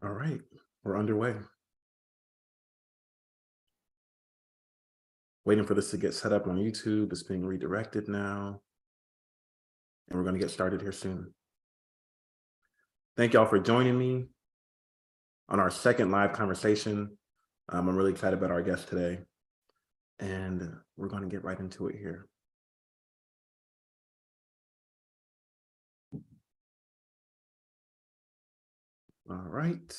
All right, we're underway. Waiting for this to get set up on YouTube. It's being redirected now. And we're going to get started here soon. Thank y'all for joining me on our second live conversation. I'm really excited about our guest today. And we're going to get right into it here. All right.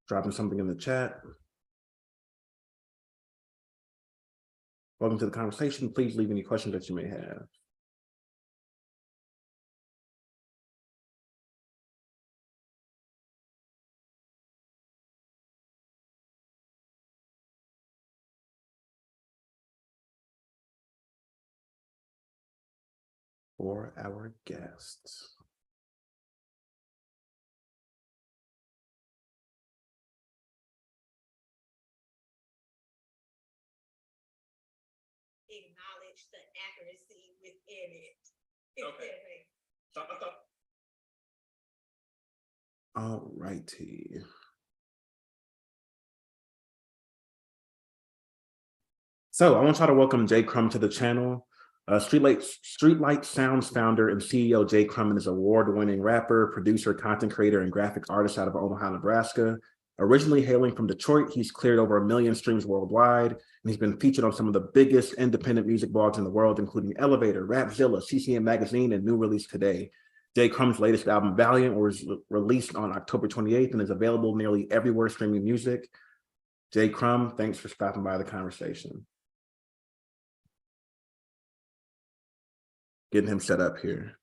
Dropping something in the chat. Welcome to the conversation. Please leave any questions that you may have. For our guests. Acknowledge the accuracy within it. Okay. So I thought. All righty. So I want y'all to welcome Jay Crum to the channel. Streetlight Sounds founder and CEO Jay Crum is an award-winning rapper, producer, content creator, and graphic artist out of Omaha, Nebraska. Originally hailing from Detroit, he's cleared over 1 million streams worldwide, and he's been featured on some of the biggest independent music blogs in the world, including Elevator, Rapzilla, CCM Magazine, and New Release Today. Jay Crum's latest album, Valiant, was released on October 28th and is available nearly everywhere streaming music. Jay Crum, thanks for stopping by the conversation. Getting him set up here.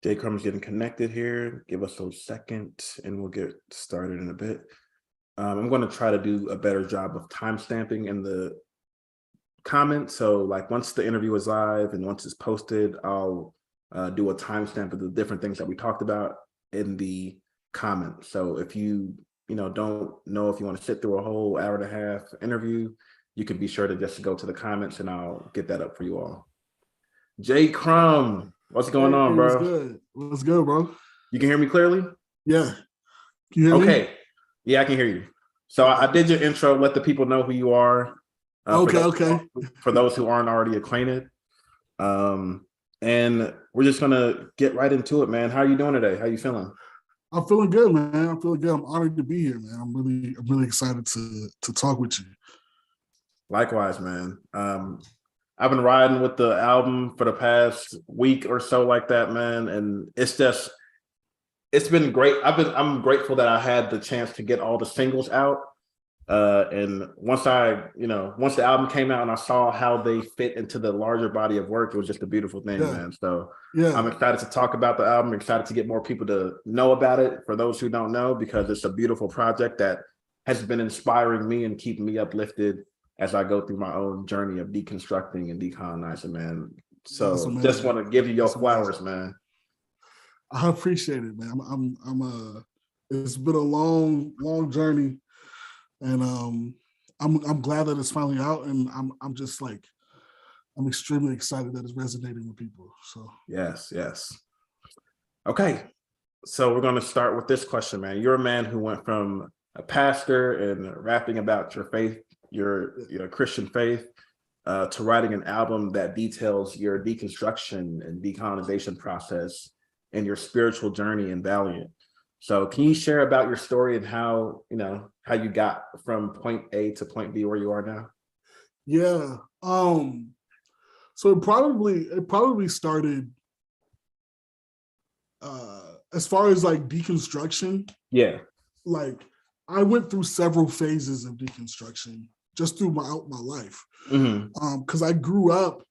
Jay Crum's getting connected here. Give us a second and we'll get started in a bit. I'm going to try to do a better job of timestamping in the comments. So like once the interview is live and once it's posted, I'll do a timestamp of the different things that we talked about in the comments. So if you don't know if you want to sit through a whole hour and a half interview, you can be sure to just go to the comments and I'll get that up for you all. Jay Crum, what's going on, bro? What's good? What's good, bro? You can hear me clearly? Yeah. Can you hear me? Yeah, I can hear you. So I did your intro. Let the people know who you are. For those who aren't already acquainted. And we're just gonna get right into it, man. How are you doing today? How are you feeling? I'm feeling good, man. I'm feeling good. I'm honored to be here, man. I'm really excited to talk with you. Likewise, man. I've been riding with the album for the past week or so like that, man. And it's been great. I'm grateful that I had the chance to get all the singles out. And once the album came out and I saw how they fit into the larger body of work, it was just a beautiful thing, man. So yeah, I'm excited to talk about the album, excited to get more people to know about it for those who don't know, because it's a beautiful project that has been inspiring me and keeping me uplifted as I go through my own journey of deconstructing and decolonizing, man. So just want to give you your flowers, man. I appreciate it, man. It's been a long journey, and I'm glad that it's finally out, and I'm extremely excited that it's resonating with people. So yes. Okay, so we're going to start with this question, man. You're a man who went from a pastor and rapping about your faith, your Christian faith, to writing an album that details your deconstruction and decolonization process and your spiritual journey in Valiant. So can you share about your story and how you got from point A to point B where you are now? Yeah. So it probably started as far as like deconstruction, Yeah. like I went through several phases of deconstruction just through my life. Because I grew up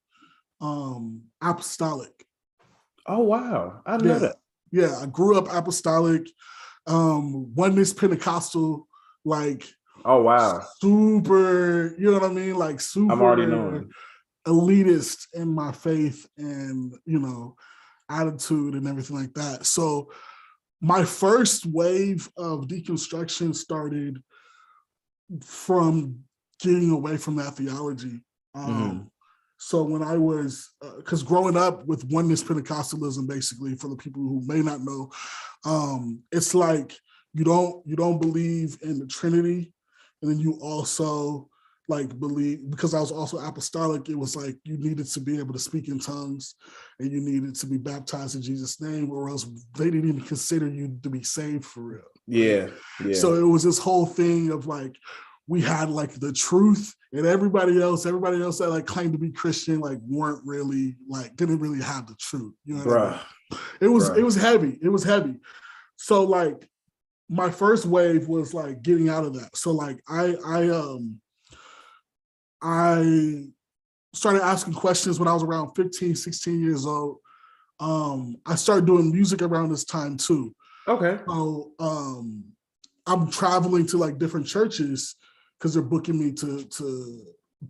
apostolic. Oh wow, I know Yeah, that. yeah, I grew up apostolic, oneness Pentecostal, like Oh wow, super, you know what I mean? Like I'm already super knowing. elitist in my faith and, you know, attitude and everything like that. So my first wave of deconstruction started from getting away from that theology. So when I was, because growing up with oneness Pentecostalism, basically, for the people who may not know, it's like you don't believe in the Trinity, and then you also like believe, because I was also apostolic, it was like you needed to be able to speak in tongues and you needed to be baptized in Jesus' name, or else they didn't even consider you to be saved for real. Yeah, yeah. So it was this whole thing of like, we had like the truth, and everybody else that like claimed to be Christian, like weren't really, like didn't really have the truth. You know what I mean? It was heavy. It was heavy. So like my first wave was like getting out of that. So like I started asking questions when I was around 15, 16 years old. I started doing music around this time too. Okay. So I'm traveling to like different churches because they're booking me to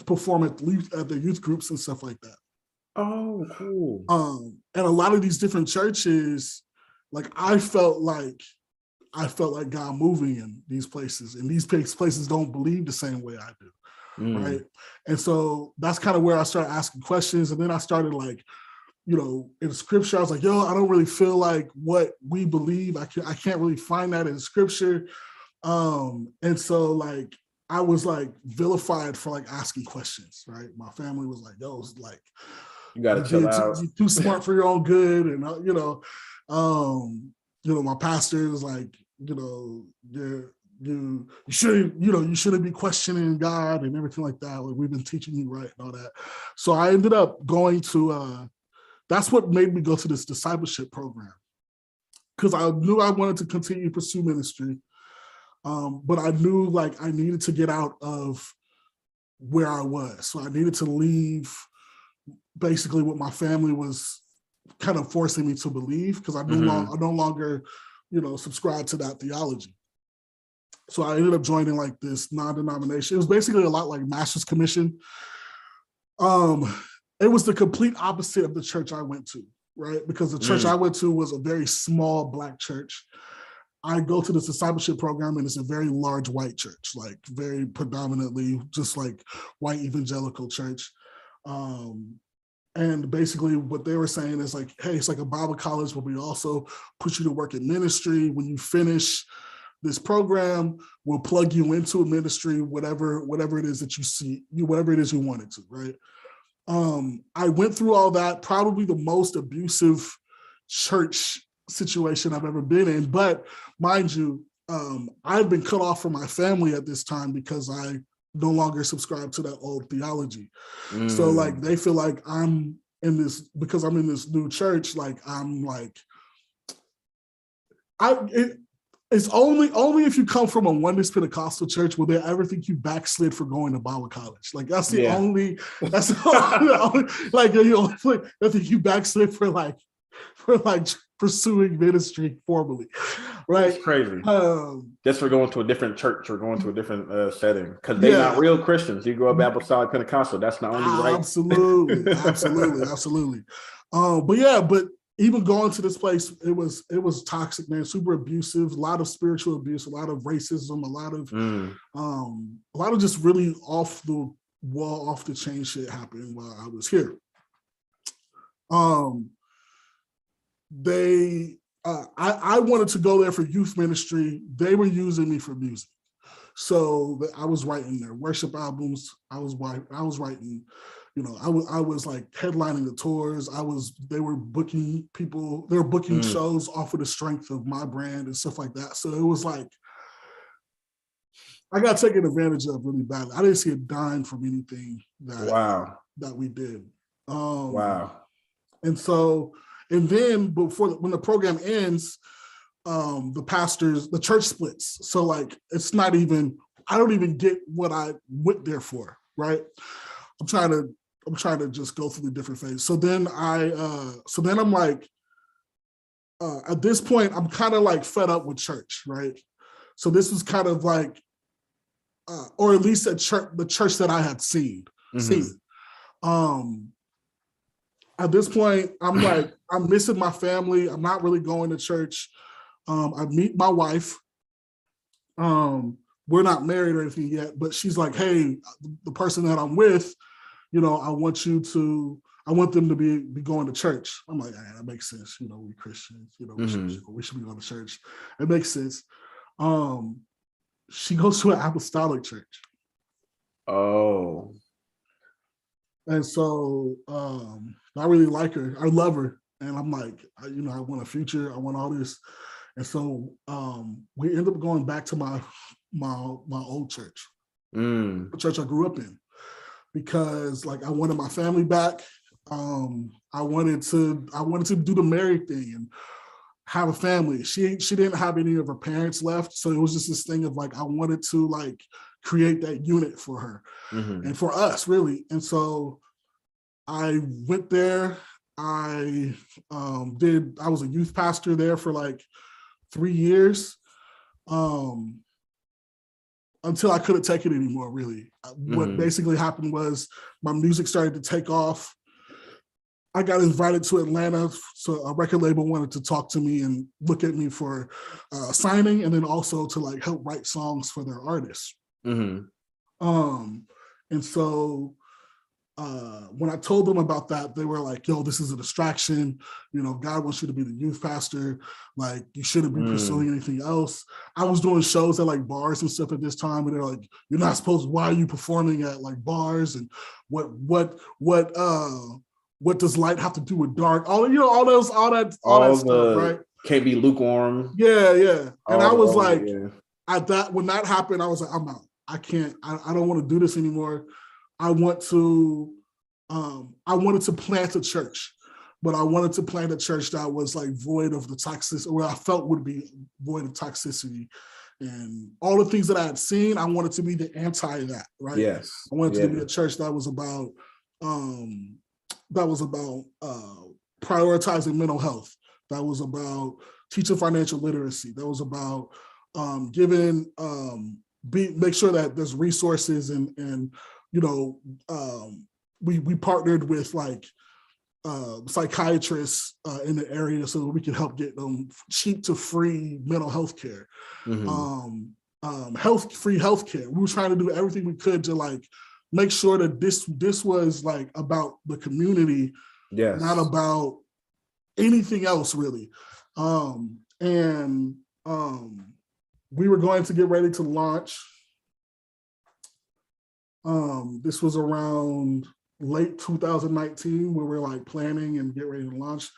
perform at the youth groups and stuff like that. Oh, cool. And a lot of these different churches, like I felt like God moving in these places, and these places don't believe the same way I do. Right. And so that's kind of where I started asking questions. And then I started like, you know, in scripture, I was like, yo, I don't really feel like what we believe. I can't really find that in scripture. And so like, I was like vilified for like asking questions, right? My family was like, yo, it's like, you gotta chill out. You're too smart for your own good. And, my pastor was like, you shouldn't be questioning God and everything like that. Like, we've been teaching you right and all that. So I ended up going to, that's what made me go to this discipleship program, because I knew I wanted to continue to pursue ministry. But I knew like I needed to get out of where I was. So I needed to leave basically what my family was kind of forcing me to believe, because I no longer, subscribe to that theology. So I ended up joining like this non-denomination. It was basically a lot like Master's Commission. It was the complete opposite of the church I went to, right? Because the church I went to was a very small Black church. I go to this discipleship program, and it's a very large white church, like very predominantly just like white evangelical church. And basically what they were saying is like, hey, it's like a Bible college, but we also put you to work in ministry. When you finish this program, we'll plug you into a ministry, whatever it is that you see, whatever it is you wanted to, right? I went through all that, probably the most abusive church situation I've ever been in. But mind you, I've been cut off from my family at this time because I no longer subscribe to that old theology. So like they feel like I'm in this, because I'm in this new church, like I'm like, it's only if you come from a oneness Pentecostal church will they ever think you backslid for going to Bible college. Like that's the only, like I think you backslid for like pursuing ministry formally, right? It's crazy. Just for going to a different church or going to a different setting, because they're not real Christians. You go up apostolic Pentecostal, that's the only right. Absolutely. But even going to this place, it was toxic, man. Super abusive, a lot of spiritual abuse, a lot of racism, a lot of just really off the wall, off the chain shit happening while I was here. I wanted to go there for youth ministry. They were using me for music. So I was writing their worship albums. I was writing, I was like headlining the tours. They were booking people, they were booking shows off of the strength of my brand and stuff like that. So it was like, I got taken advantage of really badly. I didn't see a dime from anything that we did. Wow. And so, and then when the program ends, the pastors, the church splits. So like, it's not even, I don't even get what I went there for, right? I'm trying to just go through the different phases. So then I'm like, at this point, I'm kind of like fed up with church, right? So this was kind of like, or at least at church, the church that I had seen. At this point, I'm like, I'm missing my family. I'm not really going to church. I meet my wife. We're not married or anything yet, but she's like, hey, the person that I'm with, I want them to be going to church. I'm like, that makes sense. We Christians, we should be going to church. It makes sense. She goes to an apostolic church. Oh. And so I really like her. I love her. And I'm like, I want a future. I want all this. And so we end up going back to my old church, the church I grew up in, because like I wanted my family back. I wanted to do the married thing and have a family. She didn't have any of her parents left, so it was just this thing of like I wanted to like create that unit for her and for us, really. And so I went there. I was a youth pastor there for like 3 years. Until I couldn't take it anymore, really. What basically happened was my music started to take off. I got invited to Atlanta, so a record label wanted to talk to me and look at me for signing, and then also to like help write songs for their artists. And so when I told them about that, they were like, yo, this is a distraction. God wants you to be the youth pastor. Like, you shouldn't be pursuing anything else. I was doing shows at like bars and stuff at this time, and they're like, you're not supposed, why are you performing at like bars? And what does light have to do with dark? All that stuff, right? Can't be lukewarm. Yeah. And I was like, at that, when that happened, I was like, I'm out. I can't, I don't want to do this anymore. I wanted to plant a church, but I wanted to plant a church that was like void of the toxicity, or I felt would be void of toxicity and all the things that I had seen. I wanted to be the anti that, right? Yes. I wanted to be a church that was about prioritizing mental health. That was about teaching financial literacy. That was about make sure that there's resources and we partnered with like psychiatrists in the area so that we can help get them cheap to free mental health care, free health care. We were trying to do everything we could to like make sure that this was like about the community, not about anything else really. We were going to get ready to launch. This was around late 2019 where we're like planning and get ready to launch.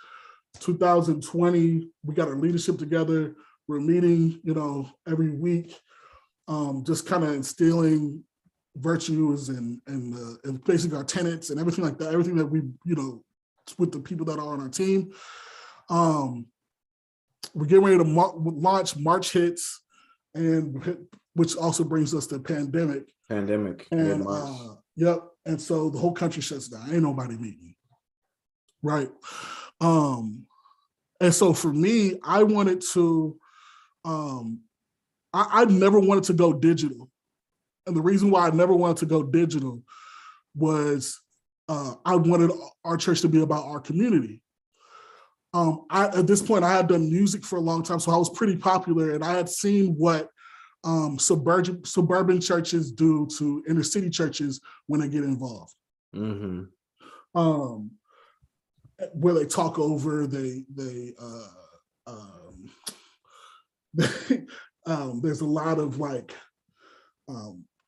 2020, we got our leadership together. We're meeting, every week, just kind of instilling virtues and basically our tenets and everything like that, everything that we, with the people that are on our team. We're getting ready to launch. March hits, and which also brings us to pandemic. And and so the whole country shuts down. Ain't nobody meeting, right? And so for me, I wanted to, I never wanted to go digital, and the reason why I never wanted to go digital was I wanted our church to be about our community. At this point, I had done music for a long time, so I was pretty popular, and I had seen what suburban churches do to inner city churches when they get involved. Where they talk over, there's a lot of like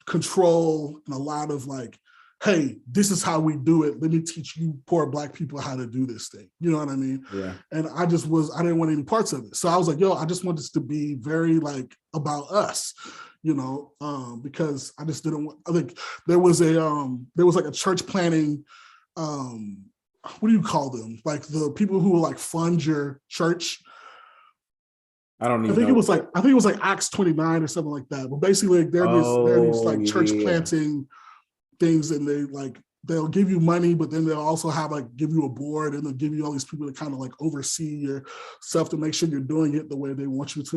control and a lot of like, hey, this is how we do it. Let me teach you poor Black people how to do this thing. You know what I mean? Yeah. And I didn't want any parts of it. So I was like, yo, I just want this to be very like about us, because I just didn't want, I think there was like a church planning, what do you call them? Like the people who will like fund your church. I don't I even think know. it was like Acts 29 or something like that. But basically, like, there are these like church planting things, and they'll give you money, but then they'll also have like give you a board, and they'll give you all these people to kind of like oversee your stuff to make sure you're doing it the way they want you to.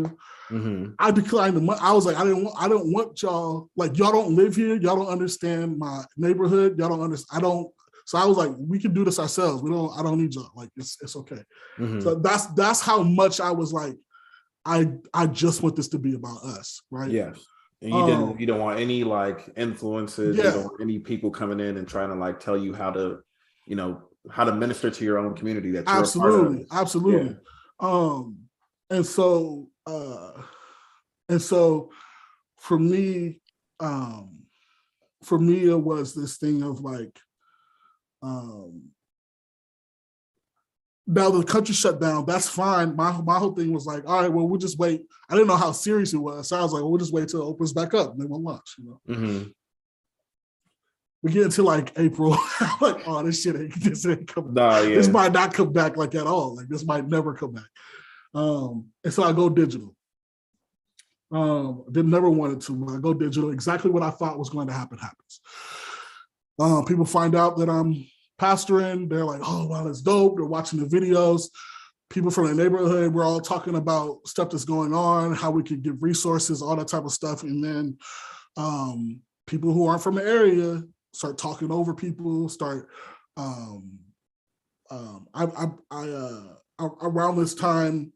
Mm-hmm. I declined the money. I was like, I don't want y'all, like, y'all don't live here, y'all don't understand my neighborhood, y'all don't understand. So I was like, we can do this ourselves. I don't need y'all. Like, it's okay. Mm-hmm. So that's how much I was like, I just want this to be about us, right? Yes. And you don't want any like influences, yeah. You don't want any people coming in and trying to like tell you how to, how to minister to your own community that you're absolutely, a part of. absolutely. Yeah. And so for me, it was this thing of like, now the country shut down, that's fine. My whole thing was like, all right, well, we'll just wait. I didn't know how serious it was. So I was like, well, we'll just wait till it opens back up and then we'll launch, Mm-hmm. We get into like April, like, oh, this ain't coming. Nah, yeah. This might not come back like at all. Like, this might never come back. And so I go digital. Didn't never wanted to. When I go digital, exactly what I thought was going to happen happens. People find out that I'm pastoring. They're like, oh, wow, that's dope. They're watching the videos. People from the neighborhood, we're all talking about stuff that's going on, how we could give resources, all that type of stuff. And then people who aren't from the area start talking over people, around this time,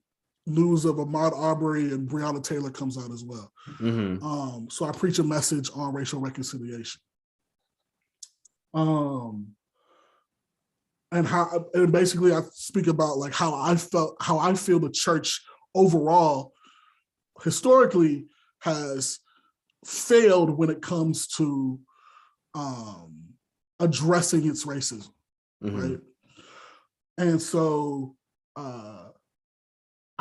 news of Ahmaud Arbery and Breonna Taylor comes out as well. Mm-hmm. So I preach a message on racial reconciliation. And basically I speak about like how I feel the church overall historically has failed when it comes to addressing its racism, right? And so I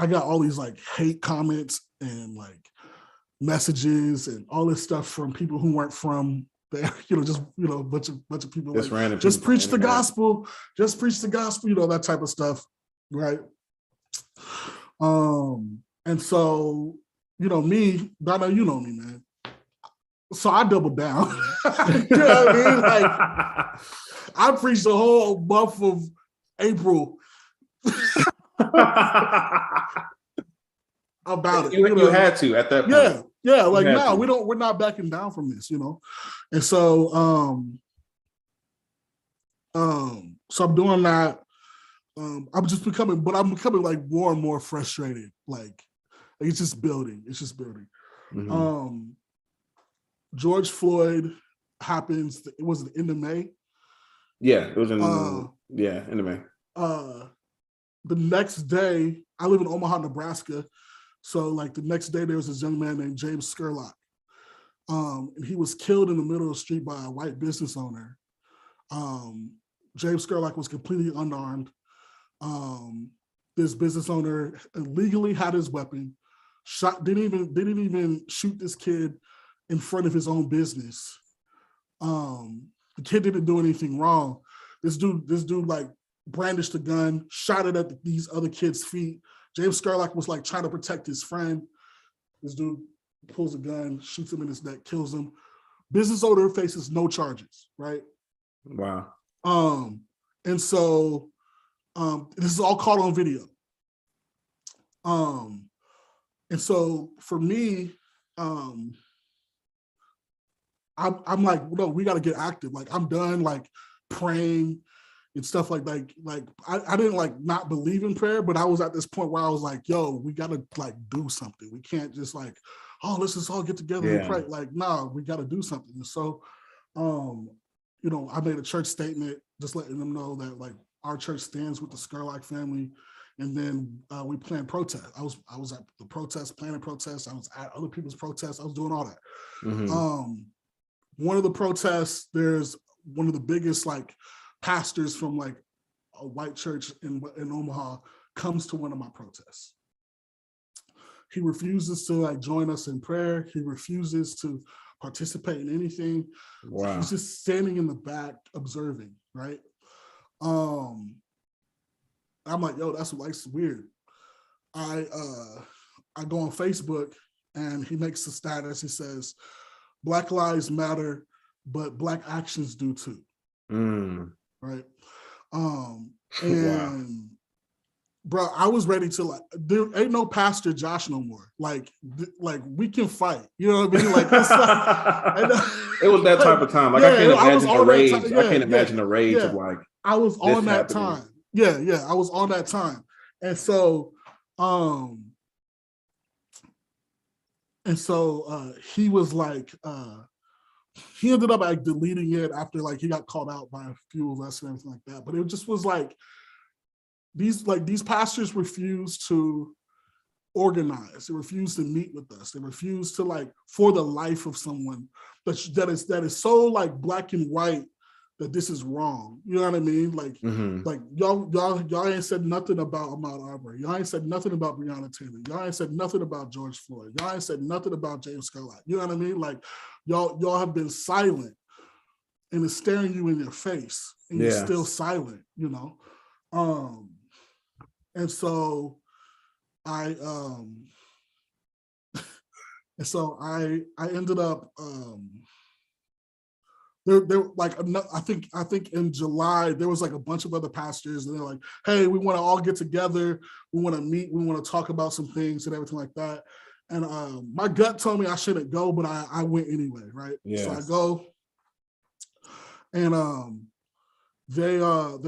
got all these like hate comments and like messages and all this stuff from people who weren't from there, a bunch of people Just like, random just people preach the gospel, that type of stuff, right? And so, me, Donna, you know me, man. So I doubled down. You know what I mean? Like, I preached the whole month of April about it. You had to at that point. Yeah. Like, no, we're not backing down from this, And so, so I'm doing that. I'm becoming like more and more frustrated. Like it's just building. Mm-hmm. George Floyd happens. It was the end of May. Yeah, it was in end of May. The next day, I live in Omaha, Nebraska. So like the next day, there was this young man named James Scurlock. And he was killed in the middle of the street by a white business owner. James Scurlock was completely unarmed. This business owner illegally had his weapon, didn't even shoot this kid in front of his own business. The kid didn't do anything wrong. This dude like brandished a gun, shot it at these other kids' feet. James Scurlock was like trying to protect his friend. This dude pulls a gun, shoots him in his neck, kills him. Business owner faces no charges, right? Wow. And so this is all caught on video. And so for me, I'm like, no, we got to get active. Like I'm done like praying and stuff like I didn't like not believe in prayer, but I was at this point where I was like, yo, we got to like do something. We can't just like, oh, let's just all get together and pray. Like, no, we got to do something. And so, I made a church statement just letting them know that like our church stands with the Scurlock family. And then we planned protest. I was at the protest, planning protests. I was at other people's protests. I was doing all that. Mm-hmm. One of the protests, there's one of the biggest like pastors from like a white church in Omaha comes to one of my protests. He refuses to like join us in prayer. He refuses to participate in anything. Wow. He's just standing in the back observing, right? I'm like, yo, that's weird. I I go on Facebook and he makes a status. He says, Black lives matter, but Black actions do too. Right. Wow. And bro, I was ready to like, there ain't no Pastor Josh no more. Like we can fight. You know what I mean? Like it's like it was that type of time. Like yeah, I can't imagine the rage. Yeah, I can't imagine the rage of like I was on that happening. time. Yeah, I was on that time. And so he was like he ended up like deleting it after like he got called out by a few of us and everything like that. But it just was like these pastors refused to organize. They refused to meet with us. They refused to like for the life of someone that is so like black and white that this is wrong. You know what I mean? Like like y'all ain't said nothing about Ahmaud Arbery. Y'all ain't said nothing about Breonna Taylor. Y'all ain't said nothing about George Floyd. Y'all ain't said nothing about James Scott. You know what I mean? Like y'all have been silent and it's staring you in your face and you're still silent, you know? And so I ended up there like I think in July there was like a bunch of other pastors and they're like, hey, we want to all get together, we want to meet, we want to talk about some things and everything like that. And my gut told me I shouldn't go, but I went anyway, right? So I go and they're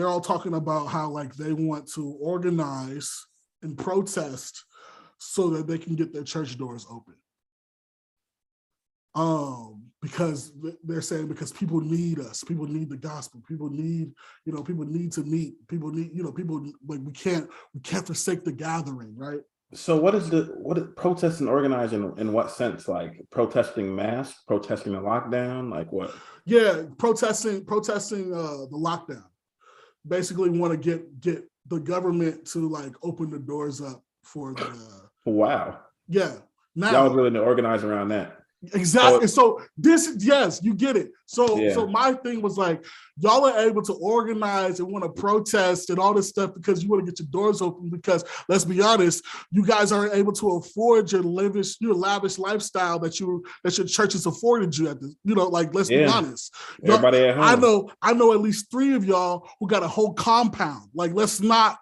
all talking about how like they want to organize and protest so that they can get their church doors open. Because they're saying because people need us, people need the gospel, people need, you know, people need to meet, people need, you know, people like we can't forsake the gathering, right? So what is protesting organizing in what sense? Like protesting masks, protesting the lockdown, like what? Yeah, protesting the lockdown. Basically want to get the government to like open the doors up for the wow. Yeah. Now y'all willing to organize around that. Exactly. So this, yes, you get it. So my thing was like, y'all are able to organize and want to protest and all this stuff because you want to get your doors open. Because let's be honest, you guys aren't able to afford your lavish lifestyle that your church has afforded you at this. You know, like let's be honest. Everybody at home. I know at least 3 of y'all who got a whole compound. Like let's not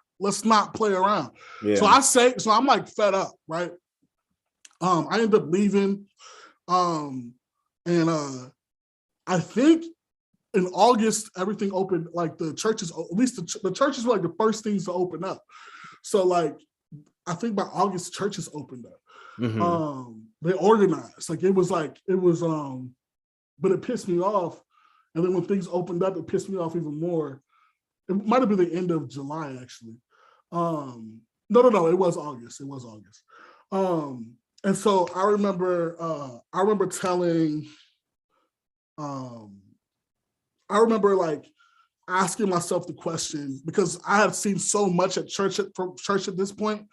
play around. Yeah. So I'm like fed up, right? I end up leaving. I think in August, everything opened, like the churches, at least the churches were like the first things to open up. So like, I think by August, churches opened up. They organized, but it pissed me off. And then when things opened up, it pissed me off even more. It might've been the end of July, actually. No, it was August. And so I remember like asking myself the question, because I had seen so much at church at this point,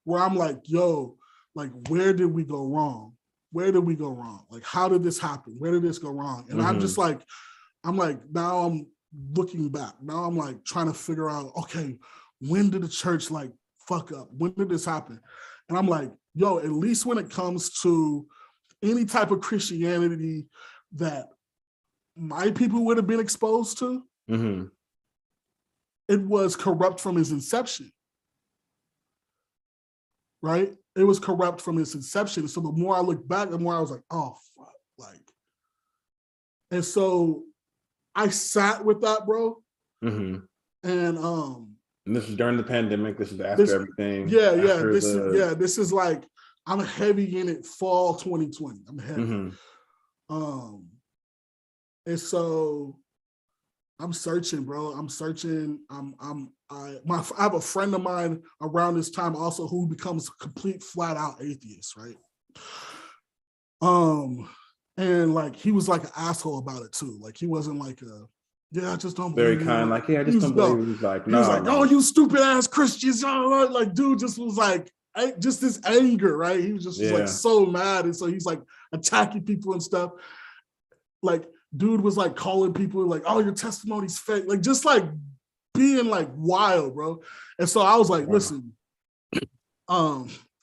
where I'm like, yo, like, where did we go wrong? Like, how did this happen? Where did this go wrong? And I'm like, now I'm looking back. Now I'm like trying to figure out, okay, when did the church like fuck up? When did this happen? And I'm like, yo, at least when it comes to any type of Christianity that my people would have been exposed to, it was corrupt from its inception, right? It was corrupt from its inception. So the more I look back, the more I was like, oh, fuck, like. And so I sat with that, bro. And this is during the pandemic. This is after everything. This is like, I'm heavy in it fall 2020. I'm heavy. And so I'm searching, bro. I have a friend of mine around this time also who becomes a complete flat out atheist, right? And like he was like an asshole about it too. Like he wasn't like I just don't believe. Very kind, like, I just don't believe. He's like, no. He was like, oh, you stupid ass Christians. Like, dude just was like, just this anger, right? He was just like so mad. And so he's like attacking people and stuff. Like, dude was like calling people like, oh, your testimony's fake. Like, just like being like wild, bro. And so I was like, listen,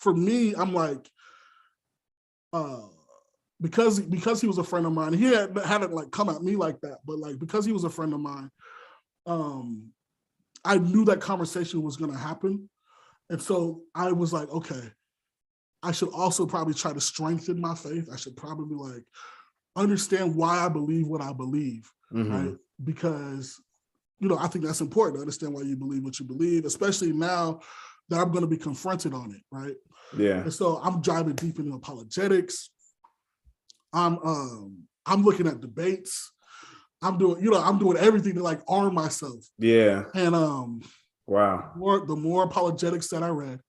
for me, I'm like, because he was a friend of mine, he hadn't like come at me like that, but like because he was a friend of mine, I knew that conversation was going to happen. And so I was like, okay, I should also probably try to strengthen my faith. I should probably like understand why I believe what I believe, right? Because, you know, I think that's important to understand why you believe what you believe, especially now that I'm going to be confronted on it, right? Yeah. And so I'm driving deep into apologetics. I'm looking at debates. I'm doing everything to like arm myself. Yeah. And wow. the more apologetics that I read,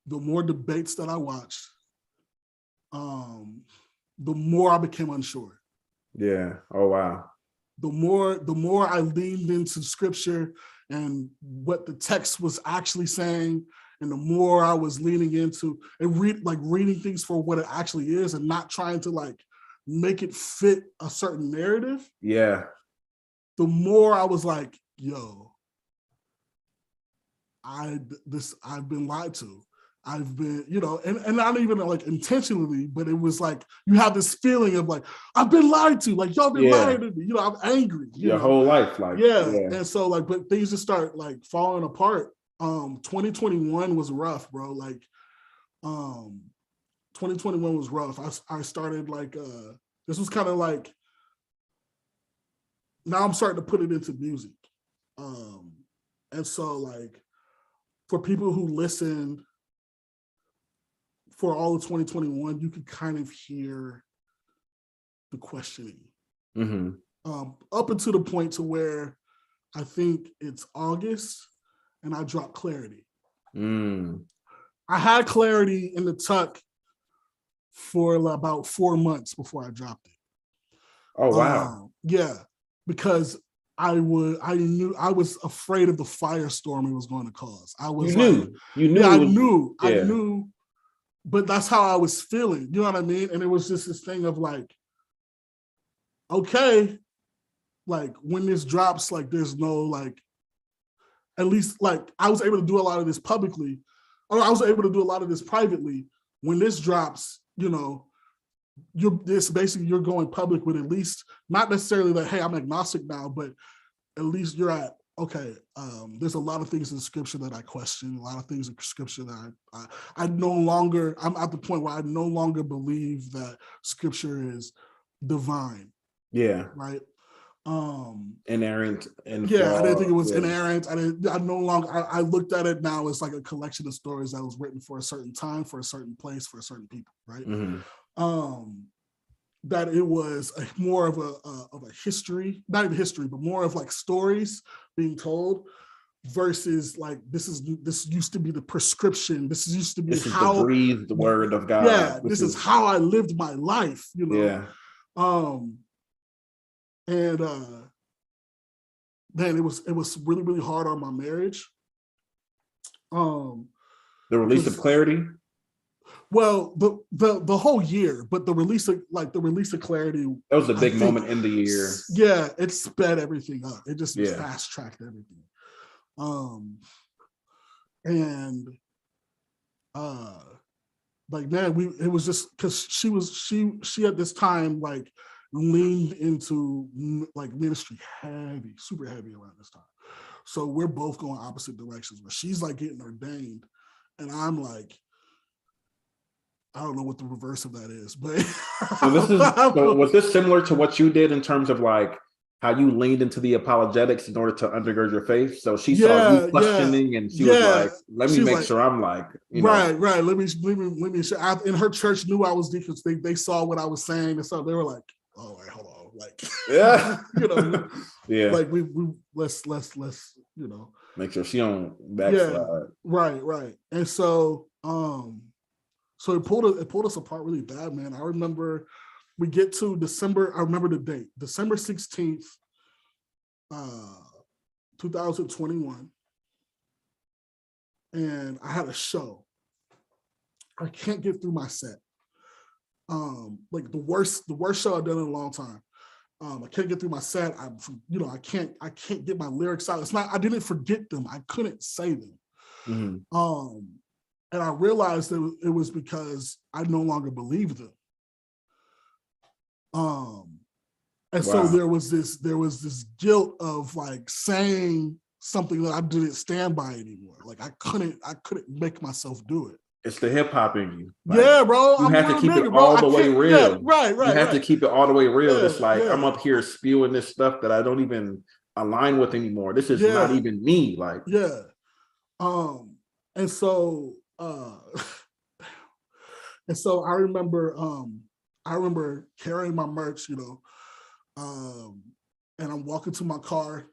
the more debates that I watched, the more I became unsure. Yeah. Oh wow. The more I leaned into scripture and what the text was actually saying, and the more I was leaning into and reading things for what it actually is, and not trying to like make it fit a certain narrative. Yeah. The more I was like, yo, I've been lied to. I've been, you know, and not even like intentionally, but it was like you have this feeling of like, I've been lied to, like y'all been lying to me, you know, I'm angry. Your whole life, like yeah. And so like, but things just start like falling apart. 2021 was rough, bro. Like 2021 was rough. I started like this was kind of like, now I'm starting to put it into music. And so like for people who listen for all of 2021, you could kind of hear the questioning. Up until the point to where I think it's August and I dropped Clarity. I had Clarity in the tuck for about 4 months before I dropped it. Oh wow. Yeah, because I knew I was afraid of the firestorm it was going to cause. I was you knew. Yeah, I knew, but that's how I was feeling. You know what I mean? And it was just this thing of like, okay, like when this drops, like there's no like, at least like I was able to do a lot of this publicly, or I was able to do a lot of this privately. When this drops, you know, you're going public with at least, not necessarily that, hey, I'm agnostic now, but at least you're at, okay, there's a lot of things in scripture that I question, a lot of things in scripture that I'm at the point where I no longer believe that scripture is divine. Yeah. Right. Inerrant and yeah, flawed. I didn't think it was inerrant. I looked at it now as like a collection of stories that was written for a certain time, for a certain place, for a certain people, right? That it was more of a history, not even history, but more of like stories being told versus like this used to be the prescription. This used to be how the breathed word of God. Yeah, this is how I lived my life, you know. Yeah. And man, it was really, really hard on my marriage. The release of Clarity. Well, the whole year, but the release of Clarity. That was a big moment in the year. Yeah, it sped everything up. It just fast tracked everything. And like man, it was just because she at this time like leaned into like ministry heavy, super heavy around this time. So we're both going opposite directions, where she's like getting ordained and I'm like, I don't know what the reverse of that is, but so was this similar to what you did in terms of like how you leaned into the apologetics in order to undergird your faith? So she saw you questioning, and she was like, "Let me make sure I'm like, you know." Right. Let me. In her church, knew I was deconstructing. They saw what I was saying, and so they were like, "Oh, wait, hold on, like, yeah, you know, yeah, like we let's you know, make sure she don't backslide." Yeah, right, and so so it pulled us apart really bad, man. I remember we get to December. I remember the date, December 16th, 2021, and I had a show. I can't get through my set. Like the worst show I've done in a long time. I can't get through my set. I can't get my lyrics out. It's not, I didn't forget them. I couldn't say them. And I realized that it was because I no longer believed them. And so there was this guilt of like saying something that I didn't stand by anymore. Like I couldn't make myself do it. It's the hip hop in you. Like, yeah, bro. You have to keep it all the way real. Yeah, right. You have to keep it all the way real. Yeah, It's like I'm up here spewing this stuff that I don't even align with anymore. This is not even me. Like, and so and so I remember carrying my merch, and I'm walking to my car.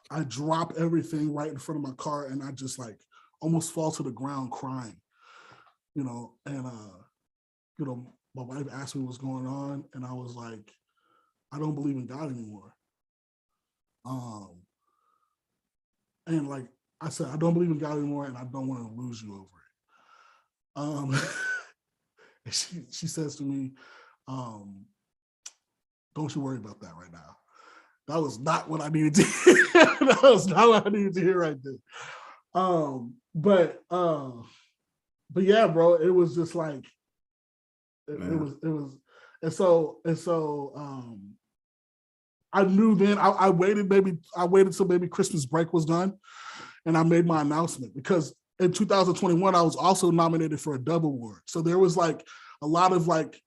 I drop everything right in front of my car, and I just like almost fall to the ground crying, and my wife asked me what's going on, and I was like, I don't believe in God anymore. And like I said, I don't believe in God anymore, and I don't want to lose you over it. And she says to me, don't you worry about that right now. That was not what I needed to hear. That was not what I needed to hear right there. But yeah, bro, it was just like it was, and so I knew then. I waited till maybe Christmas break was done, and I made my announcement, because in 2021 I was also nominated for a Dove Award. So there was like a lot of like,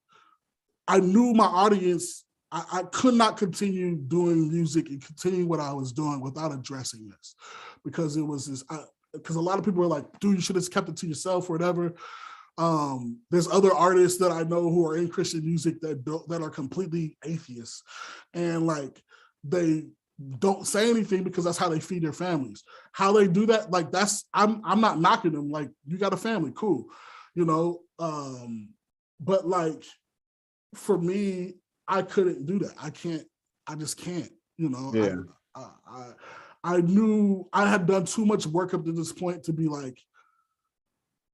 I knew my audience. I could not continue doing music and continue what I was doing without addressing this, because it was this. Because a lot of people were like, dude, you should have kept it to yourself or whatever. There's other artists that I know who are in Christian music that are completely atheists, and like they don't say anything because that's how they feed their families. How they do that, like I'm not knocking them. Like, you got a family, cool, but like for me, I couldn't do that. I just can't, Yeah. I knew I had done too much work up to this point to be like,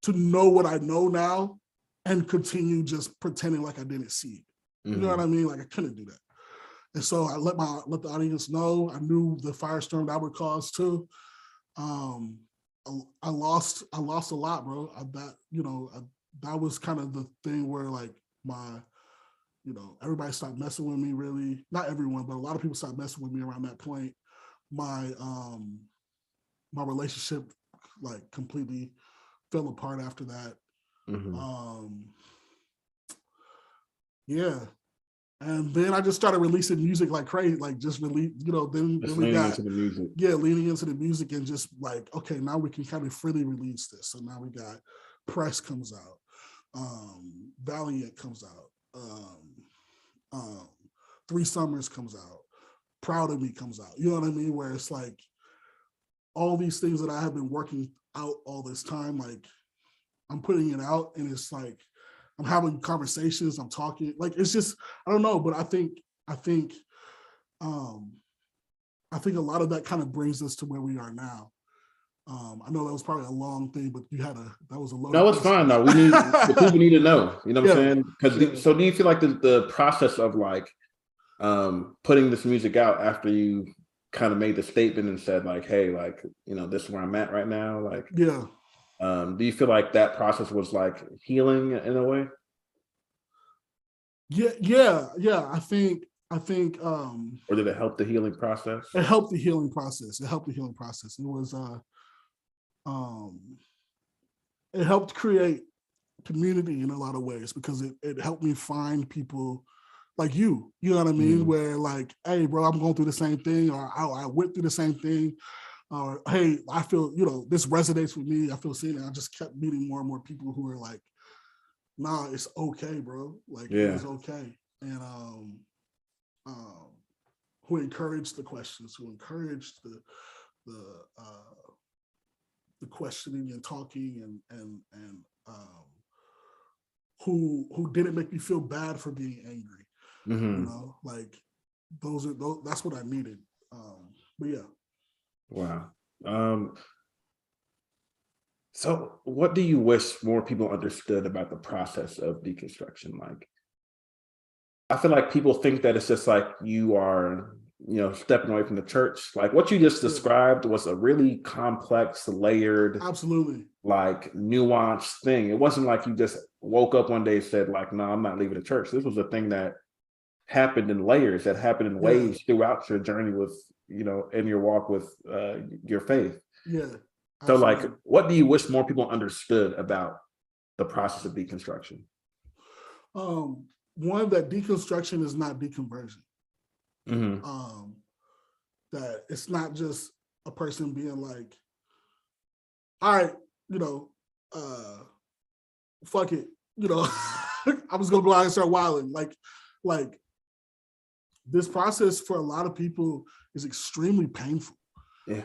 to know what I know now and continue just pretending like I didn't see it. You know what I mean? Like, I couldn't do that. And so I let the audience know. I knew the firestorm that would cause too. I lost a lot, bro. That was kind of the thing where like everybody stopped messing with me, really. Not everyone, but a lot of people stopped messing with me around that point. My relationship like completely fell apart after that. Yeah. And then I just started releasing music like crazy, like just release, then we got into the music. Yeah, leaning into the music, and just like, okay, now we can kind of freely release this. So now we got Press comes out, Valiant comes out, 3 Summers comes out, Proud of Me comes out. You know what I mean? Where it's like all these things that I have been working out all this time, like I'm putting it out, and it's like I'm having conversations, I'm talking, like it's just, I don't know, but I think a lot of that kind of brings us to where we are now. I know that was probably a long thing, but that was a loaded No, it's fine. No, the people need to know. You know what I'm saying? Because so do you feel like the process of like putting this music out after you kind of made the statement and said like, hey, like, this is where I'm at right now, like, do you feel like that process was like healing in a way? Yeah. I think or did it help the healing process? It helped the healing process. It was it helped create community in a lot of ways, because it helped me find people like you know what I mean? Where like, hey bro, I'm going through the same thing, or I went through the same thing, or hey, I feel, this resonates with me, I feel seen. And I just kept meeting more and more people who are like, nah, it's okay, bro. Like, it is okay. And who encouraged the questions, who encouraged the questioning and talking, and who didn't make me feel bad for being angry. Like that's what I needed. But yeah. Wow. So what do you wish more people understood about the process of deconstruction? Like, I feel like people think that it's just like you are stepping away from the church. Like what you just described was a really complex, layered, absolutely, like nuanced thing. It wasn't like you just woke up one day and said like, no, I'm not leaving the church. This was a thing that happened in layers, that happened in waves throughout your journey with, in your walk with your faith. Yeah. So like, what do you wish more people understood about the process of deconstruction? One, that deconstruction is not deconversion. Mm-hmm. That it's not just a person being like, all right, fuck it, I was gonna go out and start wilding. Like this process for a lot of people is extremely painful. Yeah.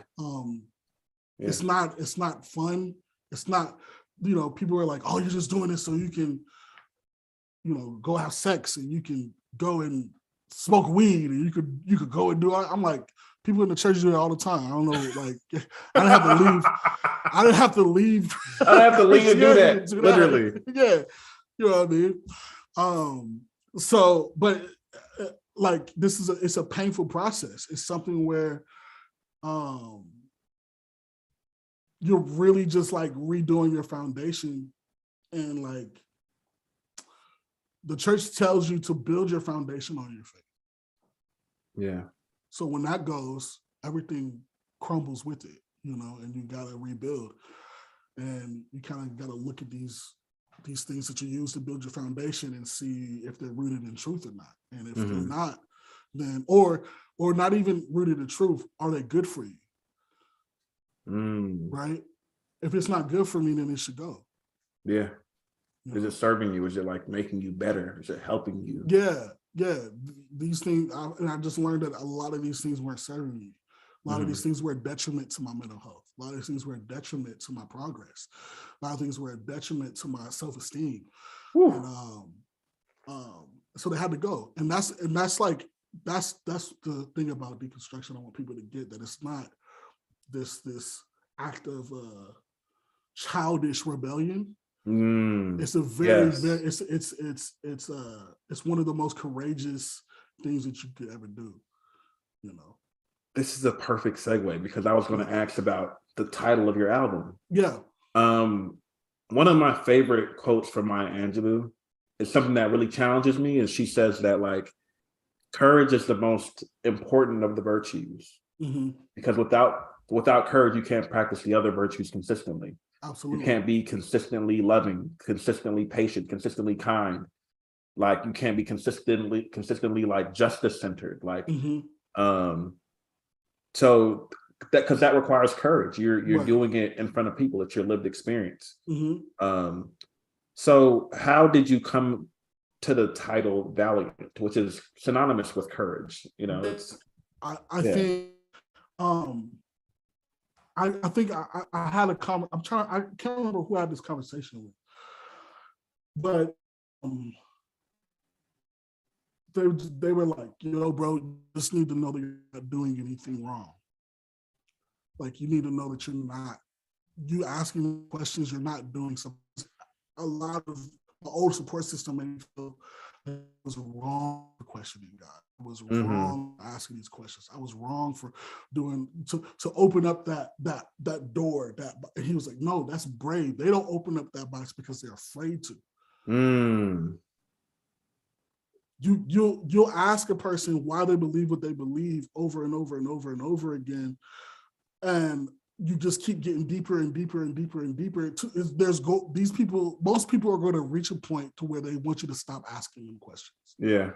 It's not fun. It's not, people are like, oh, you're just doing this so you can, go have sex and you can go and smoke weed and you could go and do it. I'm like, people in the church do it all the time. I don't know, like I didn't have to leave. I didn't have to leave. I don't have to leave and do that. Literally. Yeah. You know what I mean? So, but like this it's a painful process. It's something where you're really just like redoing your foundation, and like the church tells you to build your foundation on your faith. Yeah. So when that goes, everything crumbles with it, and you gotta rebuild. And you kind of gotta look at these things that you use to build your foundation and see if they're rooted in truth or not. And if they're not, then or not even rooted in truth, are they good for you? Right? If it's not good for me, then it should go. Yeah. Is it serving you? Is it like making you better? Is it helping you? Yeah. These things, and I just learned that a lot of these things weren't serving me. A lot of these things were a detriment to my mental health. A lot of these things were a detriment to my progress. A lot of things were a detriment to my self-esteem. And so they had to go. And that's the thing about deconstruction I want people to get, that it's not this act of childish rebellion. It's a very, very it's one of the most courageous things that you could ever do. This is a perfect segue, because I was going to ask about the title of your album. Yeah. One of my favorite quotes from Maya Angelou is something that really challenges me, and she says that like courage is the most important of the virtues, because without courage you can't practice the other virtues consistently. Absolutely. You can't be consistently loving, consistently patient, consistently kind. Like you can't be consistently like justice centered. Like so that, because that requires courage. You're doing it in front of people. It's your lived experience. So how did you come to the title Valiant, which is synonymous with courage? It's I think I think I had a comment. I can't remember who I had this conversation with, but they were like, bro, you just need to know that you're not doing anything wrong. Like, you need to know that you asking questions, you're not doing something. A lot of the old support system made me feel it was wrong for questioning God. I was wrong for asking these questions. I was wrong for doing to open up that door. And he was like, no, that's brave. They don't open up that box because they're afraid to. You'll ask a person why they believe what they believe over and over and over and over again, and you just keep getting deeper and deeper and deeper and deeper. Most people are going to reach a point to where they want you to stop asking them questions. Yeah.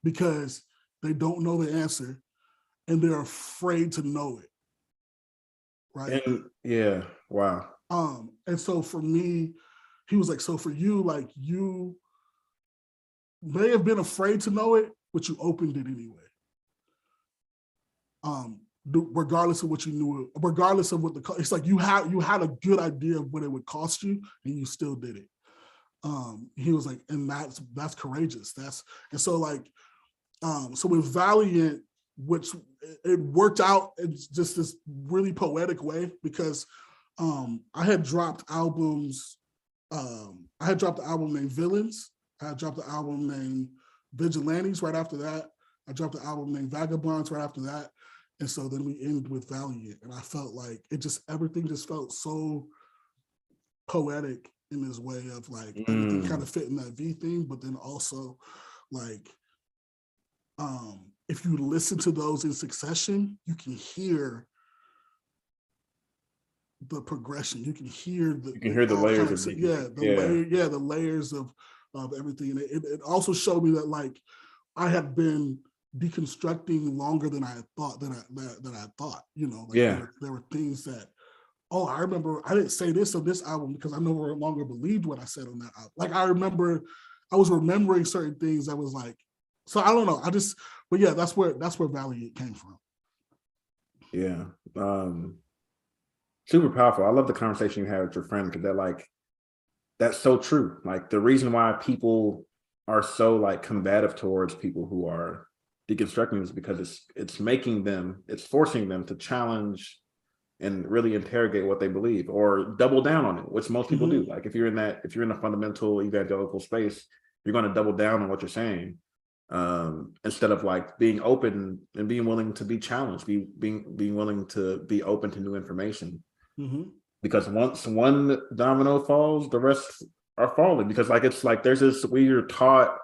Because they don't know the answer and they're afraid to know it. Right. And yeah. Wow. And so for me, he was like, so for you, like, you may have been afraid to know it, but you opened it anyway. Regardless of what you knew, regardless of what it's like, you had a good idea of what it would cost you, and you still did it. He was like, and that's courageous. And so like, so with Valiant, which it worked out in just this really poetic way, because I had dropped albums. I had dropped the album named Villains. I had dropped the album named Vigilantes right after that. I dropped an album named Vagabonds right after that. And so then we ended with Valiant. And I felt like everything just felt so poetic in this way of like everything kind of fit in that V theme, but then also like if you listen to those in succession, you can hear the progression. You can hear the layers of the layers of everything. And it also showed me that like I had been deconstructing longer than I had thought you know, like there were things that, oh, I remember I didn't say this on this album because I no longer believed what I said on that album. Like I was remembering certain things that was like, so I don't know. But yeah, that's where Valiant came from. Yeah. Super powerful. I love the conversation you had with your friend because that's so true. Like the reason why people are so like combative towards people who are deconstructing is because it's forcing them to challenge and really interrogate what they believe or double down on it, which most people do. Like if you're in a fundamental evangelical space, you're going to double down on what you're saying instead of like being open and being willing to be challenged, being willing to be open to new information. Because once one domino falls, the rest are falling. Because like it's like there's this we're taught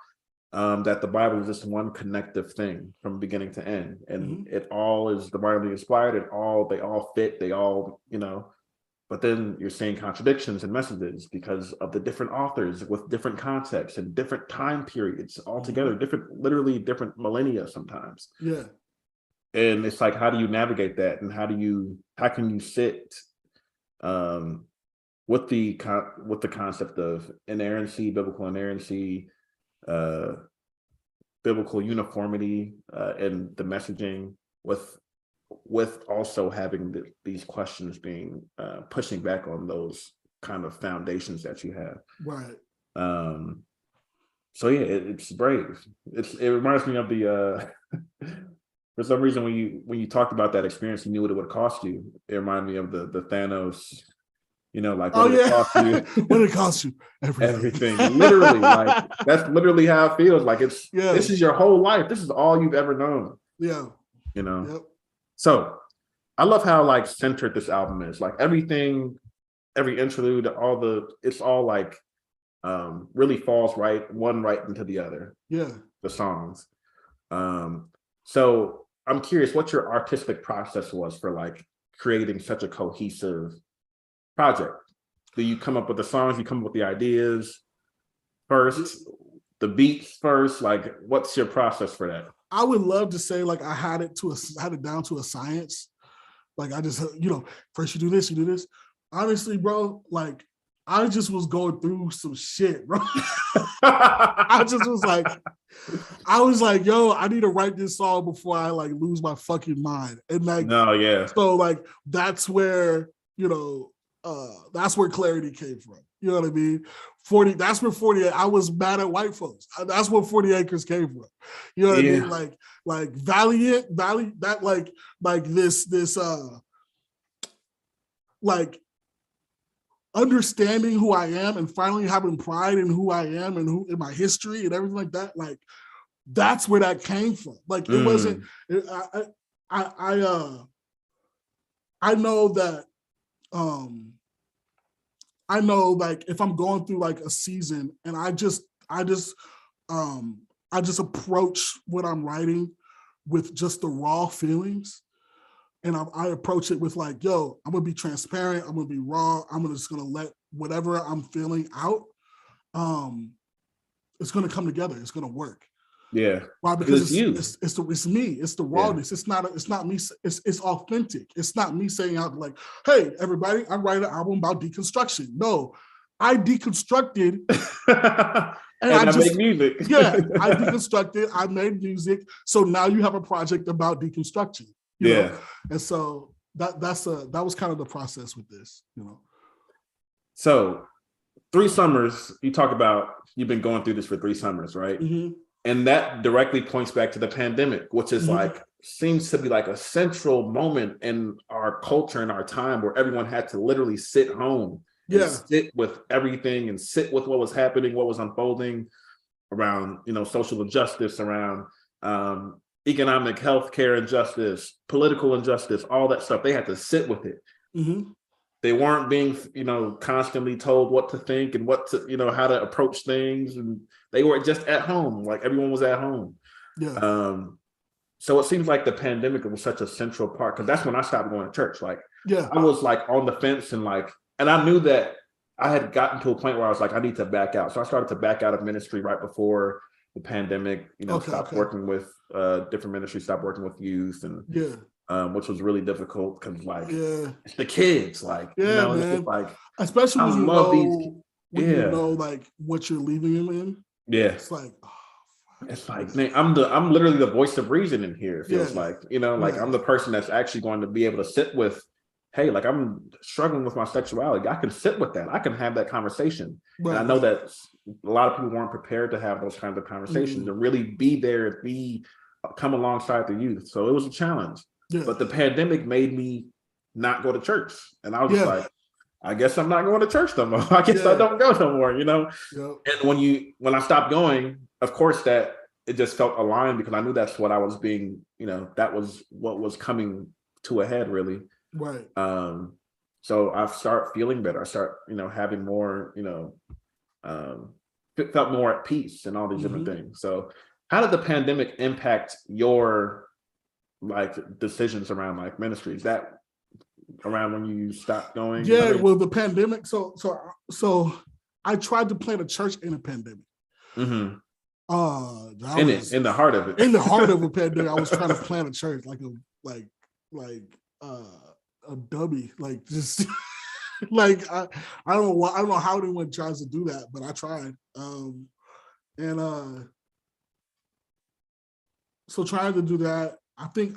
that the Bible is just one connective thing from beginning to end, and it all is divinely inspired. They all fit. They all, you know. But then you're seeing contradictions in messages because of the different authors with different contexts and different time periods altogether, literally different millennia sometimes. Yeah. And it's like, how do you navigate that, and how can you sit with the concept of inerrancy, biblical inerrancy, biblical uniformity, and the messaging with also having these questions being pushing back on those kind of foundations that you have. Right. So yeah, it's brave. It reminds me of the for some reason when you talked about that experience, you knew what it would cost you. It reminded me of the Thanos, you know, like what did it cost you? What did it cost you? Everything. Literally, like that's literally how it feels. Like this is your whole life. This is all you've ever known. Yeah. You know. Yep. So I love how like centered this album is. Like everything, every interlude, it's all like really falls right into the other. Yeah. The songs. So I'm curious what your artistic process was for like creating such a cohesive project. Do you come up with the songs? You come up with the ideas first, the beats first? Like, what's your process for that? I would love to say like I had it down to a science. Like I just, you know, first you do this, you do this. Honestly, bro, like I just was going through some shit, bro. I was like, yo, I need to write this song before I like lose my fucking mind. And like, so like that's where, you know, that's where clarity came from. You know what I mean? 40, that's where 48, I was mad at white folks. That's where 40 acres came from. You know what I mean? Like Valiant, that like this like understanding who I am and finally having pride in who I am and who in my history and everything like that. Like that's where that came from. Like it wasn't. I know that. I know like if I'm going through like a season and I just approach what I'm writing with just the raw feelings. And I approach it with like, yo, I'm gonna be transparent. I'm gonna be raw. Just gonna let whatever I'm feeling out. It's gonna come together. It's gonna work. Yeah. Why? Because it's me. It's the rawness. Yeah. It's not me. It's authentic. It's not me saying out like, hey, everybody, I'm writing an album about deconstruction. No, I deconstructed and I made music. Yeah, I deconstructed. I made music. So now you have a project about deconstruction. You know? And so that was kind of the process with this, you know. So 3 summers, you talk about you've been going through this for 3 summers, right? And that directly points back to the pandemic, which is like seems to be like a central moment in our culture and our time where everyone had to literally sit home and sit with everything and sit with what was happening, what was unfolding around, you know, social injustice, around economic, healthcare injustice, political injustice, all that stuff. They had to sit with it. Mm-hmm. They weren't being, constantly told what to think and what to, how to approach things. And they were just at home. Like everyone was at home. Yeah. So it seems like the pandemic was such a central part, because that's when I stopped going to church. Like Yeah. I was like on the fence and I knew that I had gotten to a point where I was like, I need to back out. So I started to back out of ministry right before the pandemic, stopped working with different ministries, stopped working with youth, and which was really difficult because it's the kids, man. It's like, especially when you know like what you're leaving them in. Yeah. It's like, it's like, man, I'm literally the voice of reason in here. It feels like, I'm the person that's actually going to be able to sit with, hey, like I'm struggling with my sexuality. I can sit with that. I can have that conversation. And I know that a lot of people weren't prepared to have those kinds of conversations, to really be there, come alongside the youth. So it was a challenge. Yeah. But the pandemic made me not go to church. And I was just like, I guess I'm not going to church no more. I guess I don't go no more, And when I stopped going, of course, that it just felt aligned, because I knew that's what I was being, that was what was coming to a head, really. Right. So I start feeling better. I start, having more, felt more at peace and all these different things. So how did the pandemic impact your decisions around ministry? Is that around when you stopped going? Yeah, well, the pandemic. So I tried to plant a church in a pandemic. Mm-hmm. In the heart of it. In the heart of a pandemic, I was trying to plant a church, a dummy, just I don't know how anyone tries to do that, but I tried. So trying to do that, I think,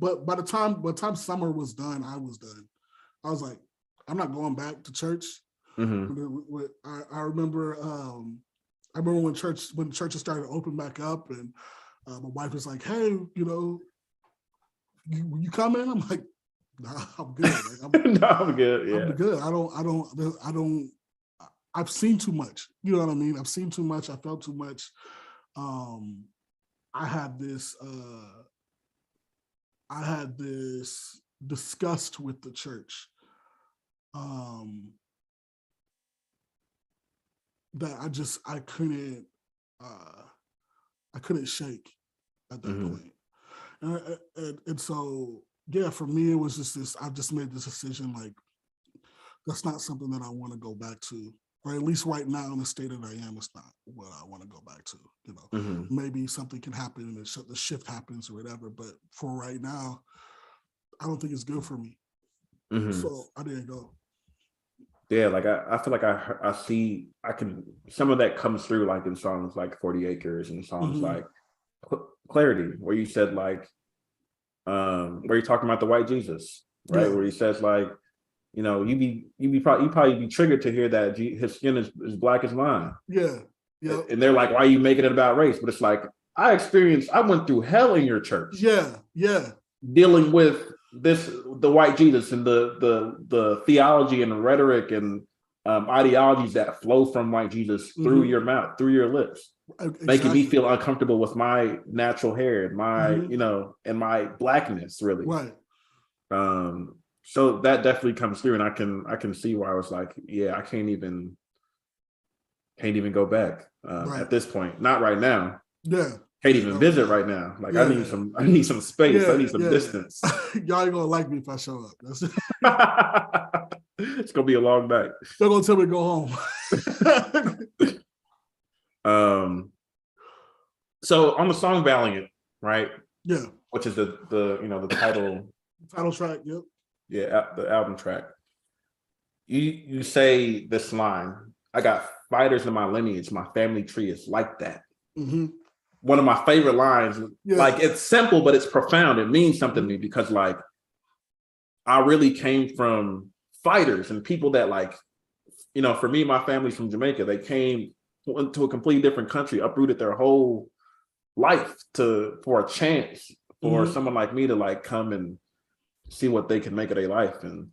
but by the time summer was done, I was done. I was like, I'm not going back to church. Mm-hmm. I remember when churches started to open back up, and my wife was like, "Hey, you coming?" I'm like, "Nah, I'm good. I'm good. Yeah, I'm good. I don't. I've seen too much. You know what I mean? I've seen too much. I felt too much. I had this disgust with the church. That I couldn't shake at that point. And so, for me, it was just this, I just made this decision, that's not something that I want to go back to, or at least right now in the state that I am, it's not what I want to go back to. Maybe something can happen and the shift happens or whatever, but for right now, I don't think it's good for me. So I didn't go. Yeah, I feel like I see, some of that comes through in songs like 40 Acres and songs like Clarity, where you said where you're talking about the white Jesus, right? Where he says you probably be triggered to hear that his skin is black as mine. Yeah. Yeah. And they're like, why are you making it about race? But it's like, I went through hell in your church. Yeah. Yeah. Dealing with the white Jesus and the theology and the rhetoric and ideologies that flow from white Jesus through your mouth, through your lips, making me feel uncomfortable with my natural hair and my, and my blackness, really. Right. So that definitely comes through, and I can see why I was like, yeah, I can't even go back at this point. Not right now. Yeah. Can't even visit right now. I need some space. Yeah, I need some distance. Y'all ain't gonna like me if I show up. It's gonna be a long night. They're gonna tell me to go home. So on the song Valiant, right? Yeah. Which is the title track, yep. Yeah, the album track. You say this line, I got fighters in my lineage, my family tree is like that. Mm-hmm. One of my favorite lines. It's simple, but it's profound. It means something to me, because I really came from fighters and people that for me, my family's from Jamaica. They came to a completely different country, uprooted their whole life for a chance for someone like me to come and see what they can make of their life. And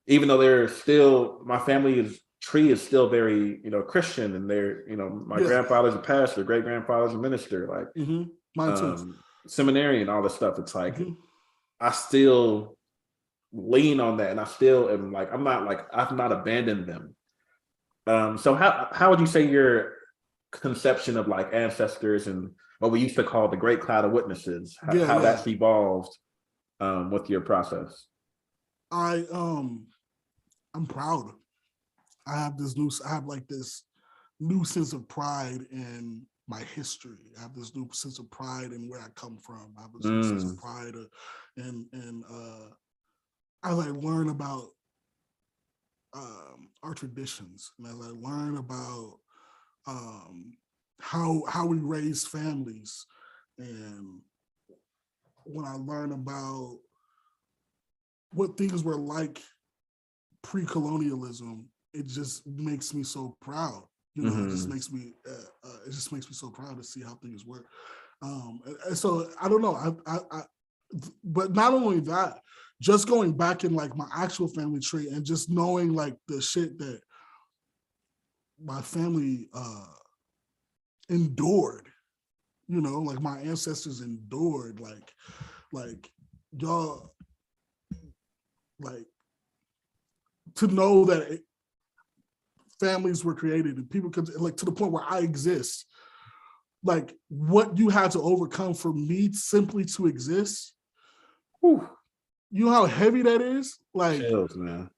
even though my family's tree is still very, Christian, and they're, my grandfather's a pastor, great grandfather's a minister, mine too. seminary and all this stuff, it's like Mm-hmm. I still lean on that, and I still am like, I've not abandoned them. So how would you say your conception of like ancestors and what we used to call the great cloud of witnesses, how that's evolved with your process? I'm proud. I have this new sense of pride in my history. I have this new sense of pride in where I come from. I have this new sense of pride and as I learn about our traditions, and as I learn about how we raise families, and when I learn about what things were like pre-colonialism, it just makes me so proud. It just makes me so proud to see how things work. And so I don't know. But not only that, just going back in like my actual family tree and just knowing like the shit that my family endured, like my ancestors endured, like y'all, like to know that families were created and people could, like, to the point where I exist, like what you had to overcome for me simply to exist. Whew, you know how heavy that is? Like, chills, man.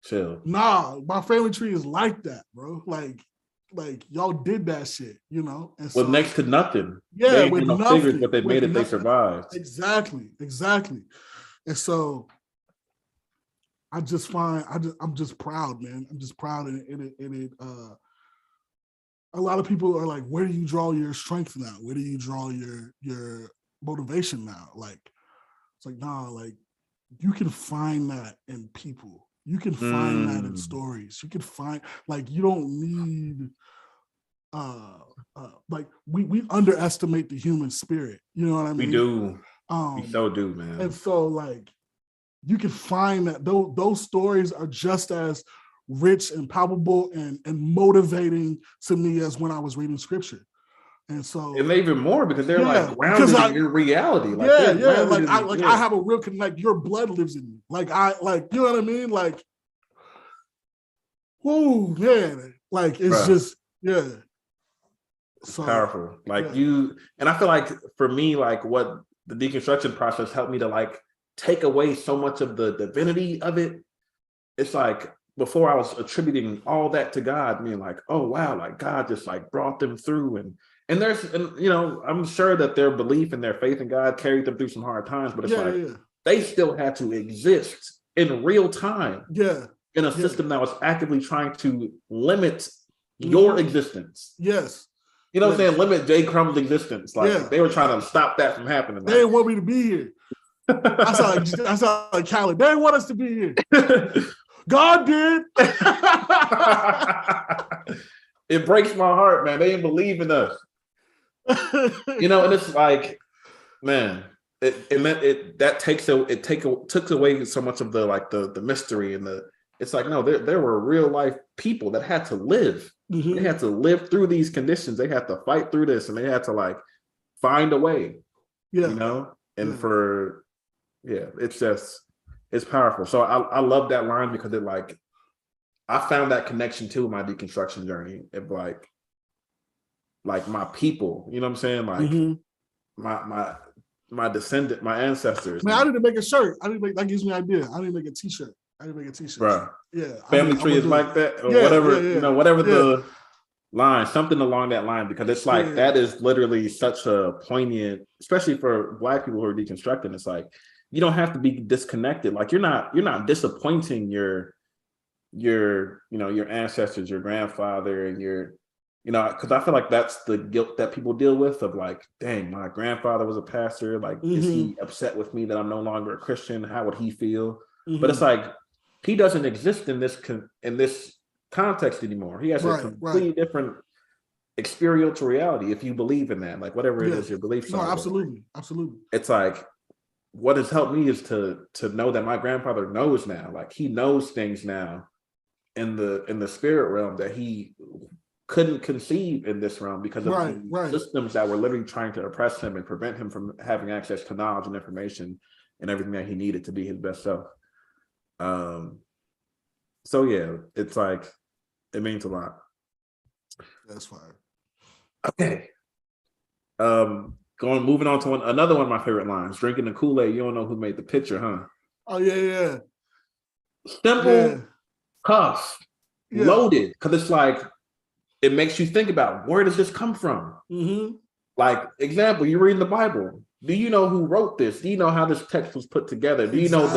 Chill. Nah, my family tree is like that, bro. Like y'all did that shit, And so, with next to nothing. Yeah, they ain't with no nothing. Figures, but they made it. They survived. Exactly. And so I'm just proud, man. I'm just proud in it. A lot of people are like, where do you draw your strength now? Where do you draw your motivation now? Like, it's like, nah, like you can find that in people. You can find that in stories. You can find, like, you don't need like we underestimate the human spirit. You know what I mean? We do. We so do, man. And so like you can find that those stories are just as rich and palpable and motivating to me as when I was reading scripture. And so, and even more because they're like grounded in reality. Like, I have a real like your blood lives in me. Like you know what I mean? Like, whoa, man. Like it's just it's powerful. Like you, and I feel like for me, like what the deconstruction process helped me to like take away so much of the divinity of it. It's like before I was attributing all that to God, being like, oh wow, like God just like brought them through, and I'm sure that their belief and their faith in God carried them through some hard times, but it's they still had to exist in real time. In a system that was actively trying to limit your existence. Yes. You know what I'm saying? Limit J. Crum's existence. Like they were trying to stop that from happening. They didn't want me to be here. I sound like Khaled. They didn't want us to be here. God did. It breaks my heart, man. They didn't believe in us. And it's like, man, took away so much of the mystery and it's like, no, there were real life people that had to live. They had to live through these conditions. They had to fight through this, and they had to like find a way. It's powerful. So I love that line because it like I found that connection too in my deconstruction journey of like my people, you know what I'm saying? Like my descendant, my ancestors. Man, I need to make a shirt. That gives me an idea. I need to make a t-shirt. Bro. Yeah. Family tree is like that, or whatever the line, something along that line, because it's like that is literally such a poignant, especially for Black people who are deconstructing. It's like you don't have to be disconnected. Like you're not disappointing your ancestors, your grandfather, and because I feel like that's the guilt that people deal with of like, dang, my grandfather was a pastor. Like, is he upset with me that I'm no longer a Christian? How would he feel? But it's like he doesn't exist in this context anymore. He has a completely different experiential reality if you believe in that, like whatever it is your beliefs are. Absolutely. It's like what has helped me is to know that my grandfather knows now. Like he knows things now in the spirit realm that he couldn't conceive in this realm because of Right, the right. systems that were literally trying to oppress him and prevent him from having access to knowledge and information and everything that he needed to be his best self. So yeah, it's like, it means a lot. That's fire. Okay. Moving on to another one of my favorite lines. Drinking the Kool-Aid, you don't know who made the picture, huh? Oh yeah. Simple, tough, Yeah. loaded, because it's like, it makes you think about, where does this come from? Mm-hmm. Like, example, you're reading the Bible. Do you know who wrote this? Do you know how this text was put together? Do you know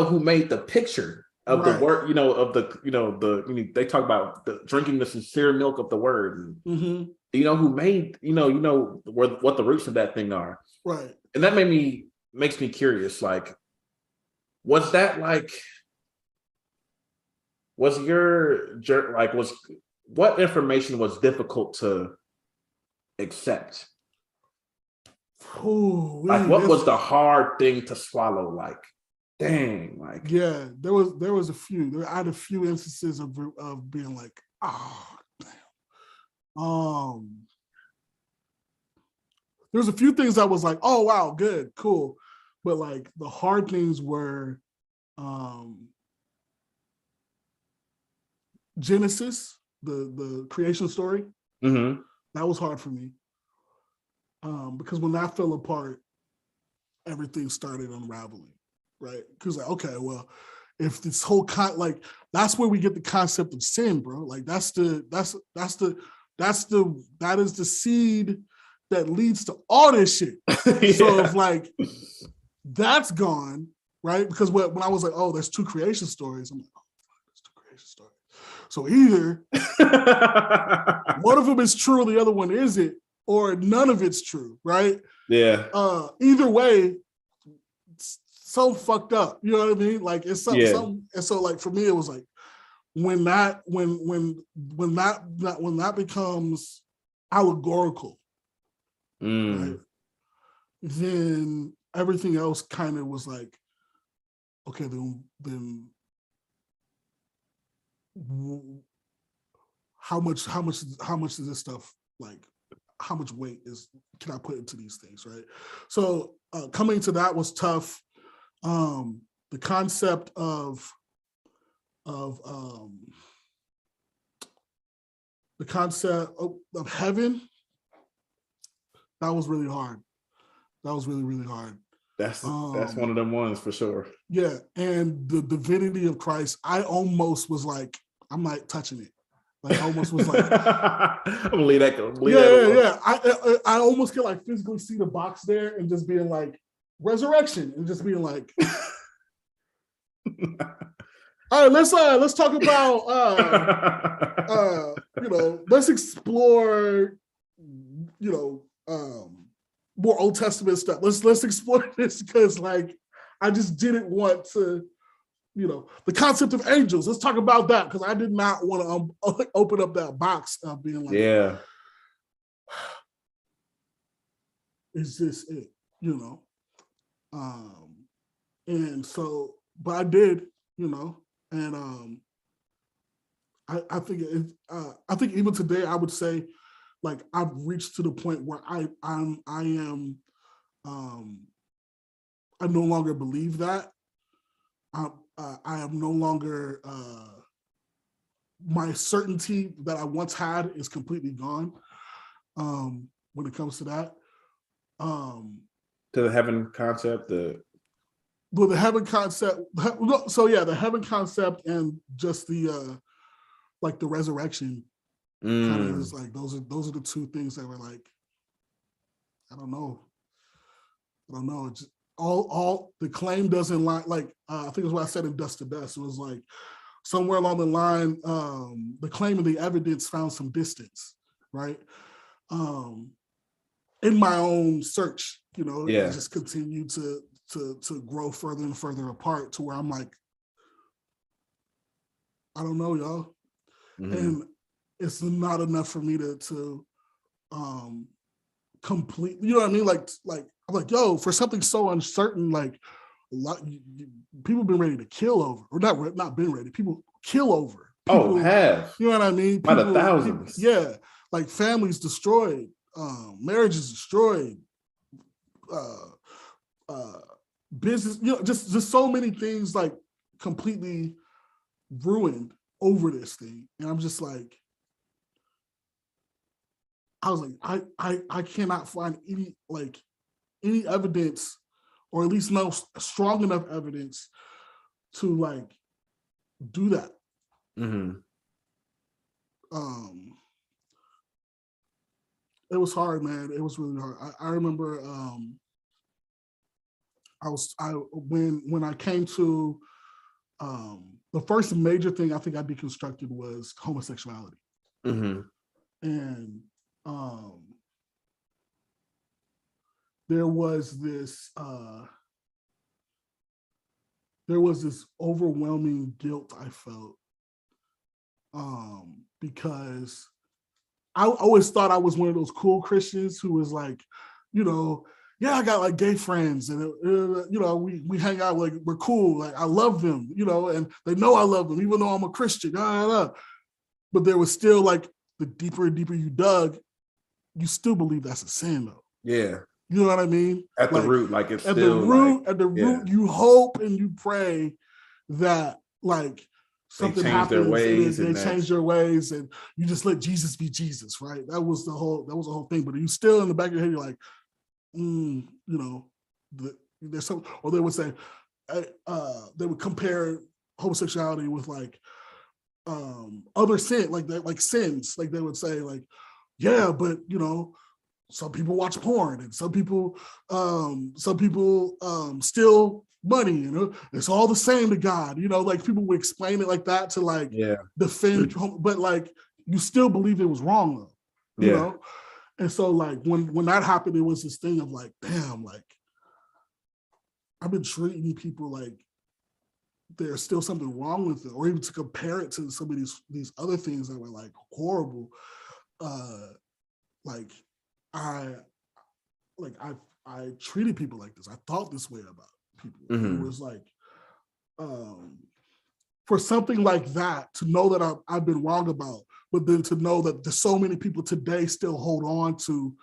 who made the picture of the word, they talk about drinking the sincere milk of the word. Mm-hmm. Do you know who made, what the roots of that thing are? Right. And that makes me curious. Like, was that like, what information was difficult to accept? Ooh, Like, what was the hard thing to swallow? Like, dang, like, yeah, there was a few. I had a few instances of being like, oh, damn. There's a few things I was like, oh wow, good, cool, but like the hard things were Genesis, the creation story. mm-hmm. That was hard for me because when that fell apart, everything started unraveling, right? Because like, okay, well, if this whole that's where we get the concept of sin, bro. Like that is the seed that leads to all this shit. Yeah. So if like that's gone, right? Because when I was like, oh, there's two creation stories, I'm like, oh, there's two creation stories. So either one of them is true, the other one isn't, or none of it's true, right? Yeah. Either way, so fucked up. You know what I mean? Like it's something. And so like for me, it was like when that becomes allegorical, right? Then everything else kind of was like, okay, then how much is this stuff, like how much weight can I put into these things, right? So coming to that was tough. The concept of heaven, that was really hard. That was really, really hard. That's one of them ones for sure. Yeah, and the divinity of Christ, I almost was like, I'm not touching it. Like I almost was like, I'm gonna leave that go. Yeah. I almost could like physically see the box there and just being like resurrection and just being like, all right, let's talk about let's explore more Old Testament stuff. Let's explore this because like I just didn't want to, the concept of angels. Let's talk about that because I did not want to open up that box of being like, yeah, is this it? And so, but I did, and I think I think even today I would say, like I've reached to the point where I no longer believe that. I am no longer my certainty that I once had is completely gone when it comes to that. To the heaven concept, the heaven concept. So yeah, the heaven concept and just the like the resurrection kind of is like those are the two things that were like, I don't know. It's all the claim doesn't line. Like I think it's what I said in Dust to Dust. It was like somewhere along the line, the claim and the evidence found some distance, right? In my own search, it just continued to grow further and further apart to where I'm like, I don't know, y'all. Mm-hmm. And it's not enough for me to complete, you know what I mean? Like I'm like, yo, for something so uncertain, like a lot people been ready to kill over, or not been ready, people kill over, People, have. you know what I mean? By the People, thousands. yeah, like families destroyed, marriages destroyed, business, just so many things like completely ruined over this thing. And I'm just like, I was like, I cannot find any evidence, or at least no strong enough evidence to like do that. Mm-hmm. It was hard, man. It was really hard. I remember when I came to the first major thing I think I deconstructed was homosexuality. Mm-hmm. And there was this overwhelming guilt I felt, because I always thought I was one of those cool Christians who was like, yeah, I got like gay friends, and we hang out, like we're cool, like I love them, and they know I love them even though I'm a Christian. But there was still like, the deeper and deeper you dug, you still believe that's a sin though. Yeah. You know what I mean? At the root, like it's at still the root, you hope and you pray that like something happens and they change their ways, and you just let Jesus be Jesus, right? That was the whole thing. But you still in the back of your head, you're like, there's some, or they would say, they would compare homosexuality with like other sin, like sins. Like they would say, like, yeah, but some people watch porn, and some people steal money, it's all the same to God. Like people would explain it like that to like defend, but like you still believe it was wrong though, you know? And so like when that happened, it was this thing of like, damn, like I've been treating people like there's still something wrong with it, or even to compare it to some of these other things that were like horrible. I treated people like this. I thought this way about people. Mm-hmm. It was like, for something like that, to know that I've been wrong about, but then to know that there's so many people today still hold on to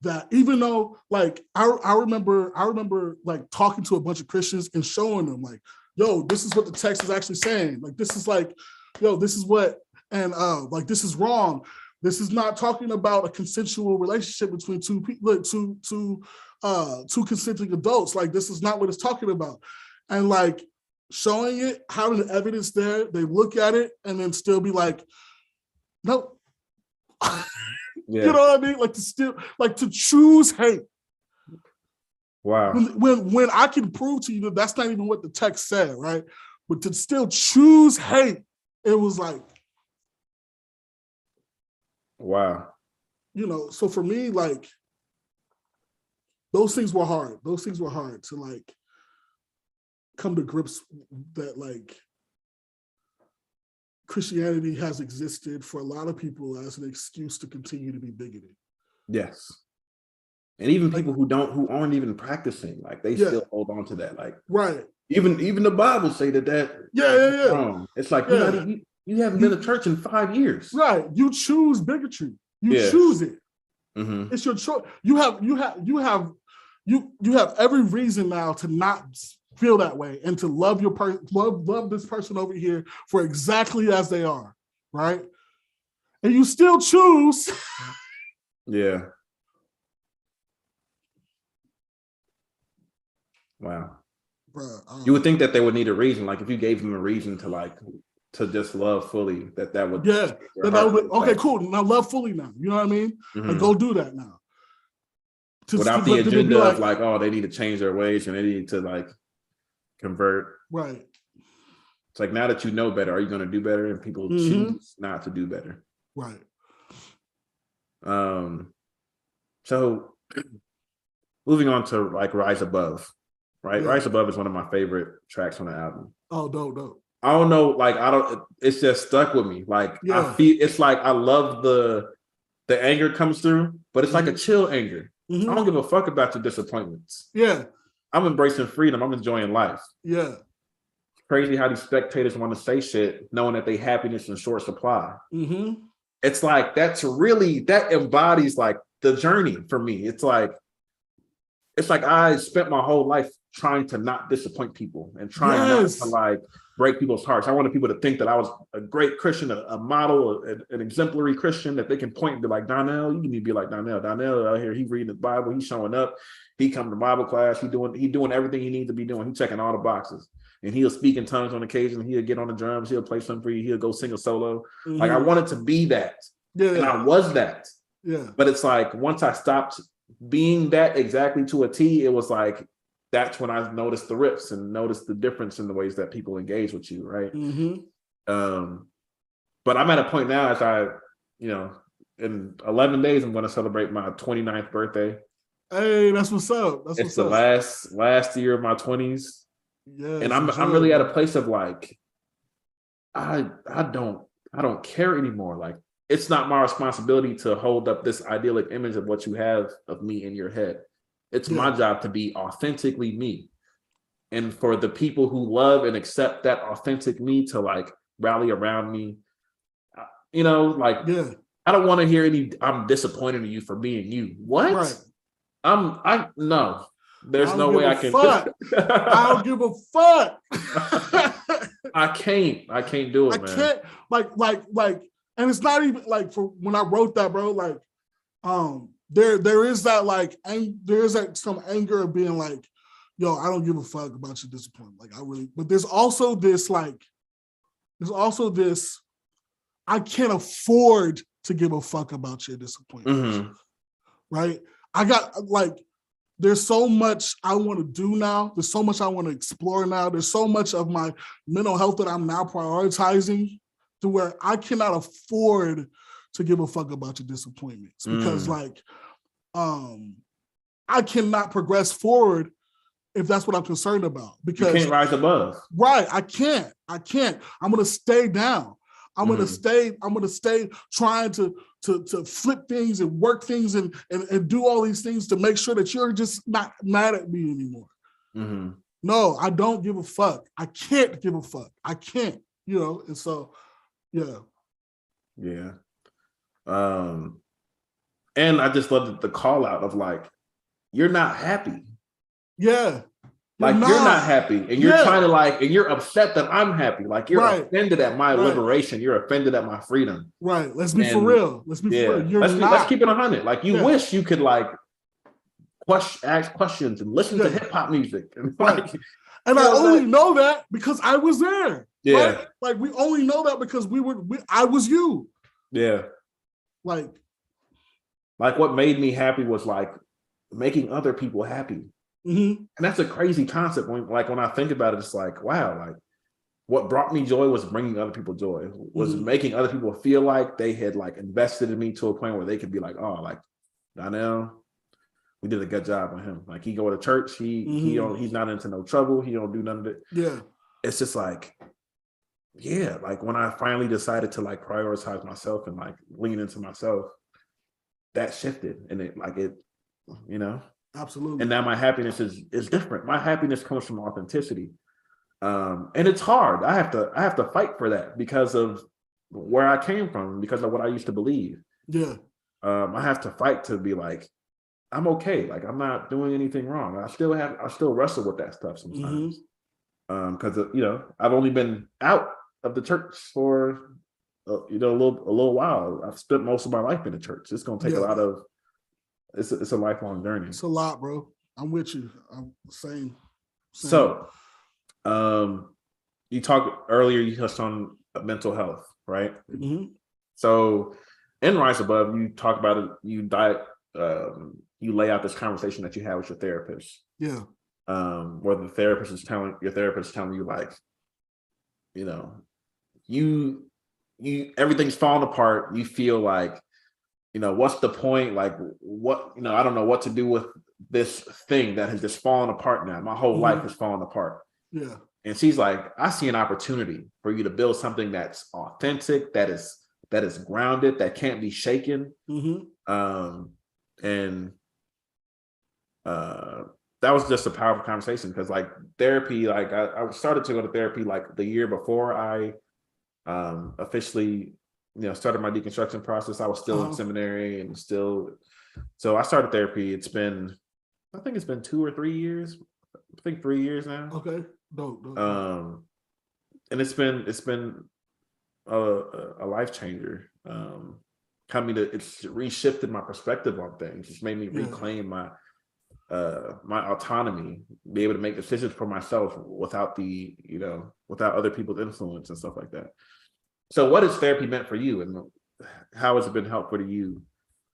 that, even though like I remember like talking to a bunch of Christians and showing them like, yo, this is what the text is actually saying. Like this is like, yo, this is what, and like this is wrong. This is not talking about a consensual relationship between two people, two consenting adults. Like this is not what it's talking about. And like showing it, having the evidence there, they look at it and then still be like, no. You know what I mean? Like to choose hate. Wow. When I can prove to you that that's not even what the text said, right? But to still choose hate, it was like, wow. So for me, like, those things were hard. Those things were hard to like come to grips that like Christianity has existed for a lot of people as an excuse to continue to be bigoted. Yes. And even people who aren't even practicing, like they still hold on to that. Like right. Even the Bible say that wrong. It's like you haven't been to church in 5 years. Right. You choose bigotry. You choose it. Mm-hmm. It's your choice. You have every reason now to not feel that way and to love love this person over here for exactly as they are, right? And you still choose. Yeah. Wow. Bruh, you would think that they would need a reason. Like if you gave them a reason to just love fully, that would okay, cool. Now love fully now. You know what I mean? Mm-hmm. Like go do that now. Without the agenda of like, oh, they need to change their ways and they need to like convert. Right. It's like now that you know better, are you going to do better? And people choose not to do better. Right. So moving on to like Rise Above, right? Yeah. Rise Above is one of my favorite tracks on the album. Oh, dope. I don't know, like it's just stuck with me. Like I feel it's like I love the anger comes through, but it's like a chill anger. I don't give a fuck about your disappointments. Yeah. I'm embracing freedom. I'm enjoying life. Yeah. crazy how these spectators want to say shit knowing that they happiness in short supply. Mm-hmm. It's like, that embodies like the journey for me. It's like I spent my whole life trying to not disappoint people and trying not to like break people's hearts. I wanted people to think that I was a great Christian, a model, an exemplary Christian that they can point and be like, Donnell, you need to be like Donnell. Donnell out here, he reading the Bible, he's showing up, he come to Bible class, he doing everything he needs to be doing. He checking all the boxes. And he'll speak in tongues on occasion. He'll get on the drums, he'll play something for you, he'll go sing a solo. Mm-hmm. Like I wanted to be that. Yeah. And I was that. Yeah. But it's like once I stopped being that exactly to a T, it was like that's when I noticed the rips and noticed the difference in the ways that people engage with you, right? Mm-hmm. But I'm at a point now as in 11 days, I'm going to celebrate my 29th birthday. Hey, that's what's up. It's the last year of my 20s. Yeah, and I'm really at a place of like, I don't care anymore. Like, it's not my responsibility to hold up this idyllic image of what you have of me in your head. It's my job to be authentically me. And for the people who love and accept that authentic me to like rally around me, I don't want to hear I'm disappointed in you for being you. What? Right. No. There's no way I can. I don't give a fuck. I can't do it, man. Can't like, and it's not even like for when I wrote that, bro. Like, there is that like, there is like some anger of being like, yo, I don't give a fuck about your disappointment. Like, I really. But there's also this I can't afford to give a fuck about your disappointment. Mm-hmm. Right? I got like. There's so much I want to do now. There's so much I want to explore now. There's so much of my mental health that I'm now prioritizing to where I cannot afford to give a fuck about your disappointments because like, I cannot progress forward if that's what I'm concerned about. Because you can't rise above. Right. I can't. I'm going to stay down. I'm going to stay trying to flip things and work things and do all these things to make sure that you're just not mad at me anymore. Mm-hmm. No, I don't give a fuck. I can't give a fuck. I can't, and so, yeah. Yeah. And I just love the call out of like, you're not happy. Yeah. Like you're not happy and you're trying to like, and you're upset that I'm happy. Like you're offended at my liberation. You're offended at my freedom. Right. Let's be for real. Let's be for real. Let's keep it 100. Like you wish you could like ask questions and listen to hip hop music. And like, and I only know that because I was there. Yeah. Right? Like we only know that because I was you. Yeah. Like what made me happy was like making other people happy. Mm-hmm. And that's a crazy concept. When I think about it, it's like, wow, like what brought me joy was bringing other people joy, was making other people feel like they had like invested in me to a point where they could be like, oh, like Donnell, we did a good job on him. Like he go to church, he's not into no trouble, he don't do none of it. Yeah. It's just like, yeah, like when I finally decided to like prioritize myself and like lean into myself, that shifted and it. Absolutely. And now my happiness is different. My happiness comes from authenticity. And it's hard. I have to fight for that because of where I came from, because of what I used to believe. Yeah. I have to fight to be like, I'm okay. Like I'm not doing anything wrong. I still wrestle with that stuff sometimes. Because I've only been out of the church for a little while. I've spent most of my life in the church. It's gonna take a lot of. It's a lifelong journey. It's a lot, bro. I'm with you. I'm same. So, you talked earlier. You touched on mental health, right? Mm-hmm. So, in Rise Above, you talk about it. You lay out this conversation that you have with your therapist. Yeah. Where your therapist is telling you like, you everything's falling apart. You feel like, what's the point? Like what, I don't know what to do with this thing that has just fallen apart now. My whole life is falling apart. Yeah. And she's like, I see an opportunity for you to build something that's authentic, that is grounded, that can't be shaken. that was just a powerful conversation, because like therapy, like I started to go to therapy like the year before I officially, started my deconstruction process. I was still in seminary and still, so I started therapy. I think it's been 2 or 3 years. I think 3 years now. Okay. Dope. And it's been a life changer. It's reshifted my perspective on things. It's made me reclaim my autonomy, be able to make decisions for myself without without other people's influence and stuff like that. So what has therapy meant for you, and how has it been helpful to you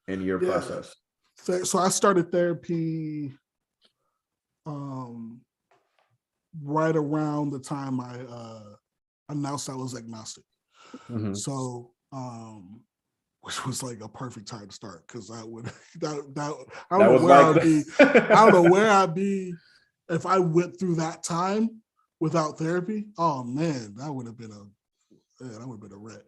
in your process? So I started therapy right around the time I announced I was agnostic. So which was like a perfect time to start, because I don't know where I'd be if I went through that time without therapy. Oh man, that would have been a wreck.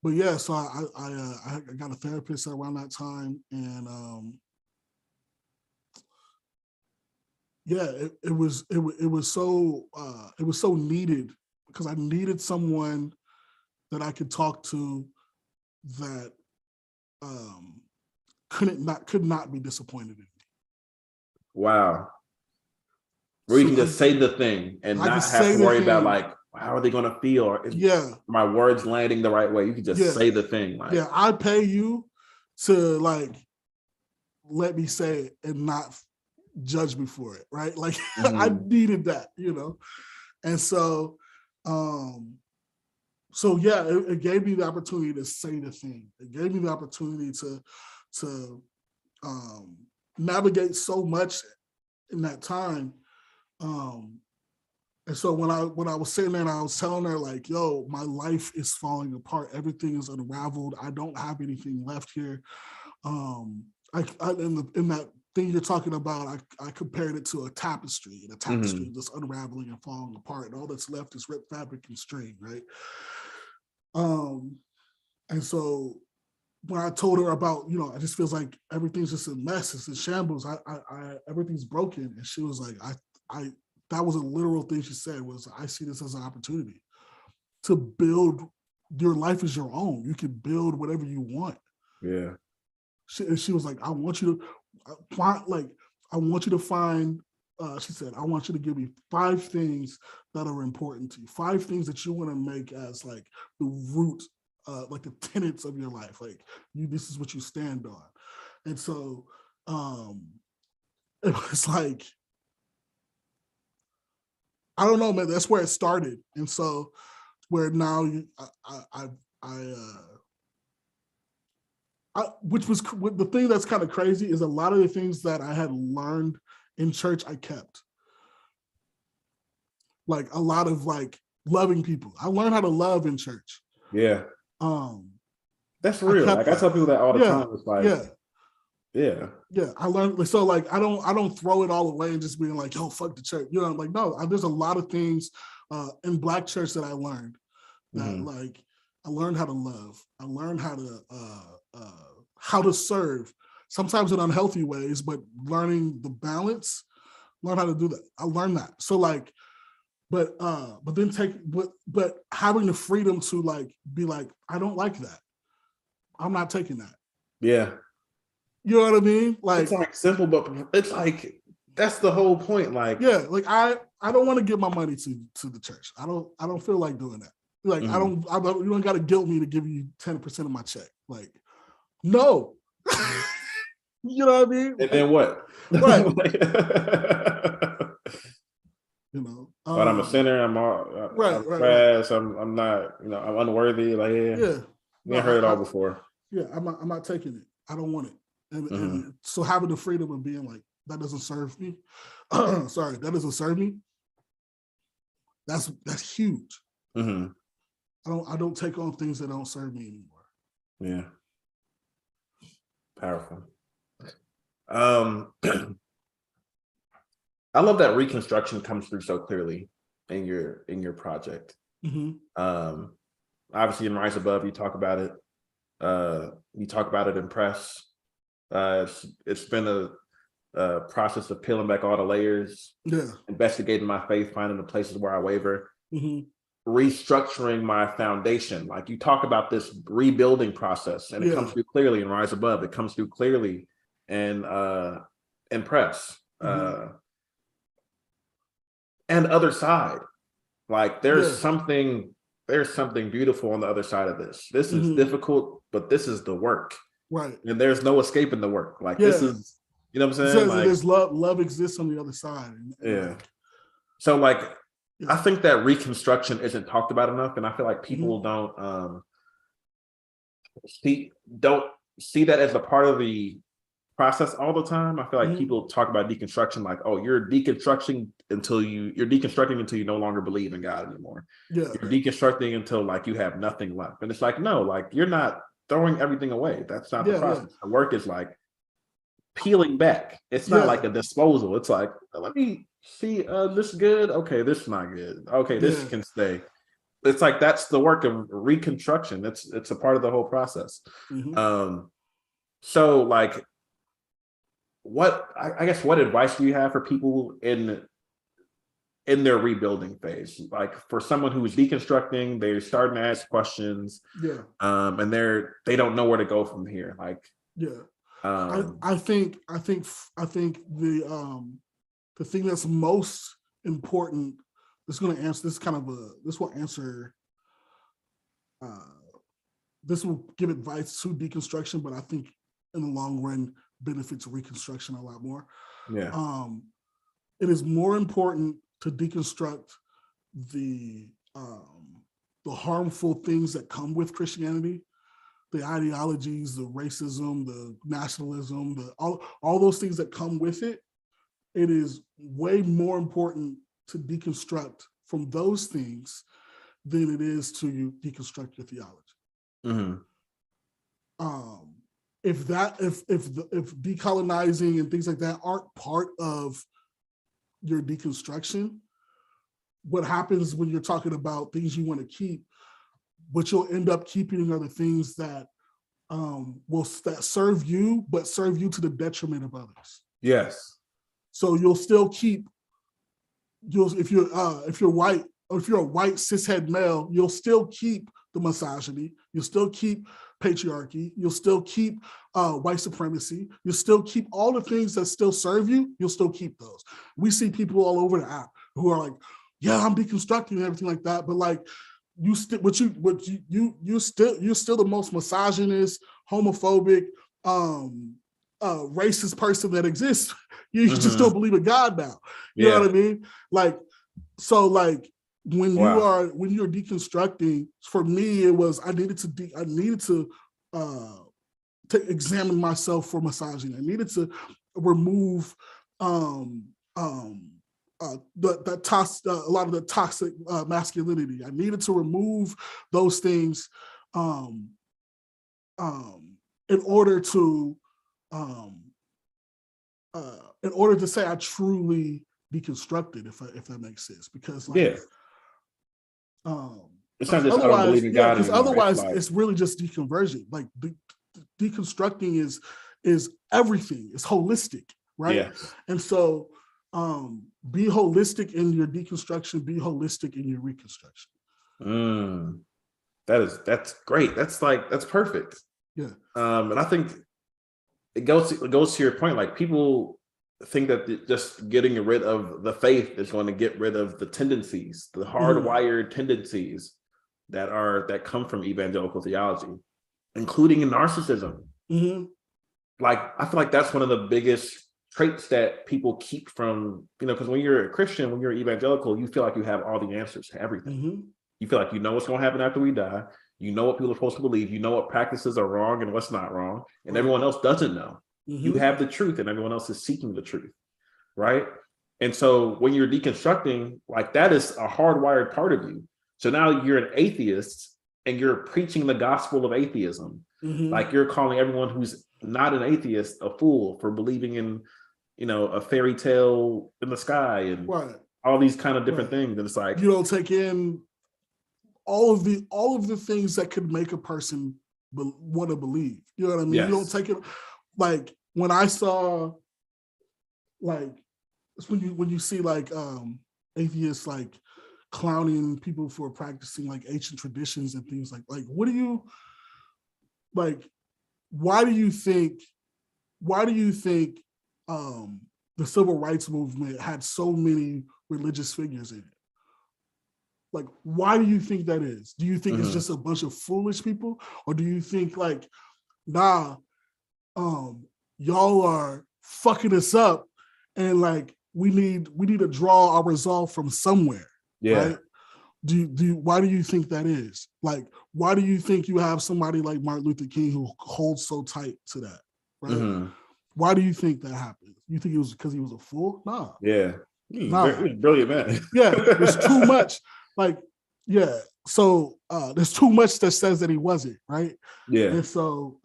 But yeah, so I got a therapist around that time, and it was so needed, because I needed someone that I could talk to that could not be disappointed in me. Wow. Where you can just say the thing and not have to worry about like, how are they going to feel? Or is my words landing the right way? You can just say the thing. Like, I pay you to like let me say it and not judge me for it, right? Like I needed that, and so it gave me the opportunity to say the thing. It gave me the opportunity to navigate so much in that time. And so when I was sitting there and I was telling her like, yo, my life is falling apart. Everything is unraveled. I don't have anything left here. In that thing you're talking about, I compared it to a tapestry, and a tapestry just unraveling and falling apart, and all that's left is ripped fabric and string, right? And so when I told her about, it just feels like everything's just a mess, it's in shambles, I everything's broken, and she was like, that was a literal thing she said, was, I see this as an opportunity to build, your life is your own. You can build whatever you want. Yeah. She was like, I want you to find, she said, I want you to give me 5 things that are important to you, 5 things that you want to make as like the root, like the tenets of your life. Like this is what you stand on. And so it was like, I don't know, man, that's where it started. And so where now which was the thing that's kind of crazy, is a lot of the things that I had learned in church, I kept. Like a lot of like loving people. I learned how to love in church. Yeah. That's real. I tell people that all the time. It's like, I learned. So like, I don't throw it all away and just being like, yo, fuck the church. I'm like, no, there's a lot of things in Black church that I learned that like, I learned how to love. I learned how to serve, sometimes in unhealthy ways, but learning the balance, learn how to do that. I learned that. So like, but having the freedom to like, be like, I don't like that. I'm not taking that. Yeah. You know what I mean? Like, it's like simple, but it's like, that's the whole point. Like, like I don't want to give my money to the church. I don't feel like doing that. Like, you don't got to guilt me to give you 10% of my check. Like, no. You know what I mean? And then what? Right. But I'm a sinner. I'm trash. I'm not. I'm unworthy. Like, you heard it all before. Yeah, I'm not taking it. I don't want it. And so having the freedom of being like, that doesn't serve me. Sorry, that doesn't serve me. That's huge. I don't take on things that don't serve me anymore. Yeah. Powerful. I love that reconstruction comes through so clearly in your project. Obviously in Rise Above, you talk about it. You talk about it in press. It's been process of peeling back all the layers, investigating my faith, finding the places where I waver, restructuring my foundation. Like you talk about this rebuilding process, and it comes through clearly in Rise Above. It comes through clearly in Press, and Other Side. Like there's something beautiful on the other side of this. This is difficult, but this is the work. Right. And there's no escaping the work. Like this is, you know what I'm saying? Says like there's love exists on the other side. So like I think that reconstruction isn't talked about enough. And I feel like people don't see that as a part of the process all the time. I feel like people talk about deconstruction like, oh, you're deconstructing until you no longer believe in God anymore. You're deconstructing until like you have nothing left. And it's like, no, like you're not throwing everything away. That's not the process. The work is like peeling back. It's not like a disposal. It's like, let me see, this is good. Okay, this is not good. Okay, this can stay. It's like that's the work of reconstruction. It's a part of the whole process. So like I guess what advice do you have for people in their rebuilding phase? Like for someone who is deconstructing, they're starting to ask questions, and they don't know where to go from here. Like, I think the thing that's most important, this will give advice to deconstruction, but I think in the long run benefits reconstruction a lot more. It is more important to deconstruct the harmful things that come with Christianity, the ideologies, the racism, the nationalism, all those things that come with it. It is way more important to deconstruct from those things than it is to deconstruct your theology. If decolonizing and things like that aren't part of your deconstruction, what happens when you're talking about things you want to keep, what you'll end up keeping are the things that that serve you, but serve you to the detriment of others. So you'll still keep, if you're white, or if you're a white cishet male, you'll still keep the misogyny, you'll still keep patriarchy, you'll still keep white supremacy, you'll still keep all the things that still serve you, you'll still keep those. We see people all over the app who are like, yeah, I'm deconstructing and everything like that, but like you're still the most misogynist, homophobic, racist person that exists. You just don't believe in God now. You know what I mean? Like, so like when you're deconstructing, for me, it was, I needed to examine myself for misogyny. I needed to remove a lot of the toxic masculinity. I needed to remove those things in order to say I truly deconstructed, if that makes sense. Because like, it's not just I don't believe in God anymore. Otherwise, it's really just deconversion. Like deconstructing is everything. It's holistic, right? And so be holistic in your deconstruction, be holistic in your reconstruction. That's great. That's perfect. And I think it goes to your point. Like people think that just getting rid of the faith is going to get rid of the tendencies, the hardwired tendencies that come from evangelical theology, including narcissism. Like I feel like that's one of the biggest traits that people keep from, because when you're a Christian, when you're evangelical, you feel like you have all the answers to everything. You feel like you know what's going to happen after we die. You know what people are supposed to believe. You know what practices are wrong and what's not wrong. And everyone else doesn't know. You have the truth and everyone else is seeking the truth, right? And so when you're deconstructing, like that is a hardwired part of you. So now you're an atheist and you're preaching the gospel of atheism. Like you're calling everyone who's not an atheist a fool for believing in, a fairy tale in the sky and all these kind of different things. And it's like, you don't take in all of the things that could make a person want to believe. You know what I mean? You don't take it. Like when I saw like it's when you see like atheists like clowning people for practicing like ancient traditions and things like what do you like why do you think the civil rights movement had so many religious figures in it? Like, why do you think that is? Do you think it's just a bunch of foolish people? Or do you think like, nah, y'all are fucking us up and like we need to draw our resolve from somewhere. Yeah. Right? Why do you think that is? Like, why do you think you have somebody like Martin Luther King who holds so tight to that? Right? Why do you think that happened? You think it was because he was a fool? Nah. Yeah. He was brilliant, man. Yeah, there's too much. Like, yeah. So there's too much that says that he wasn't, right? Yeah. And so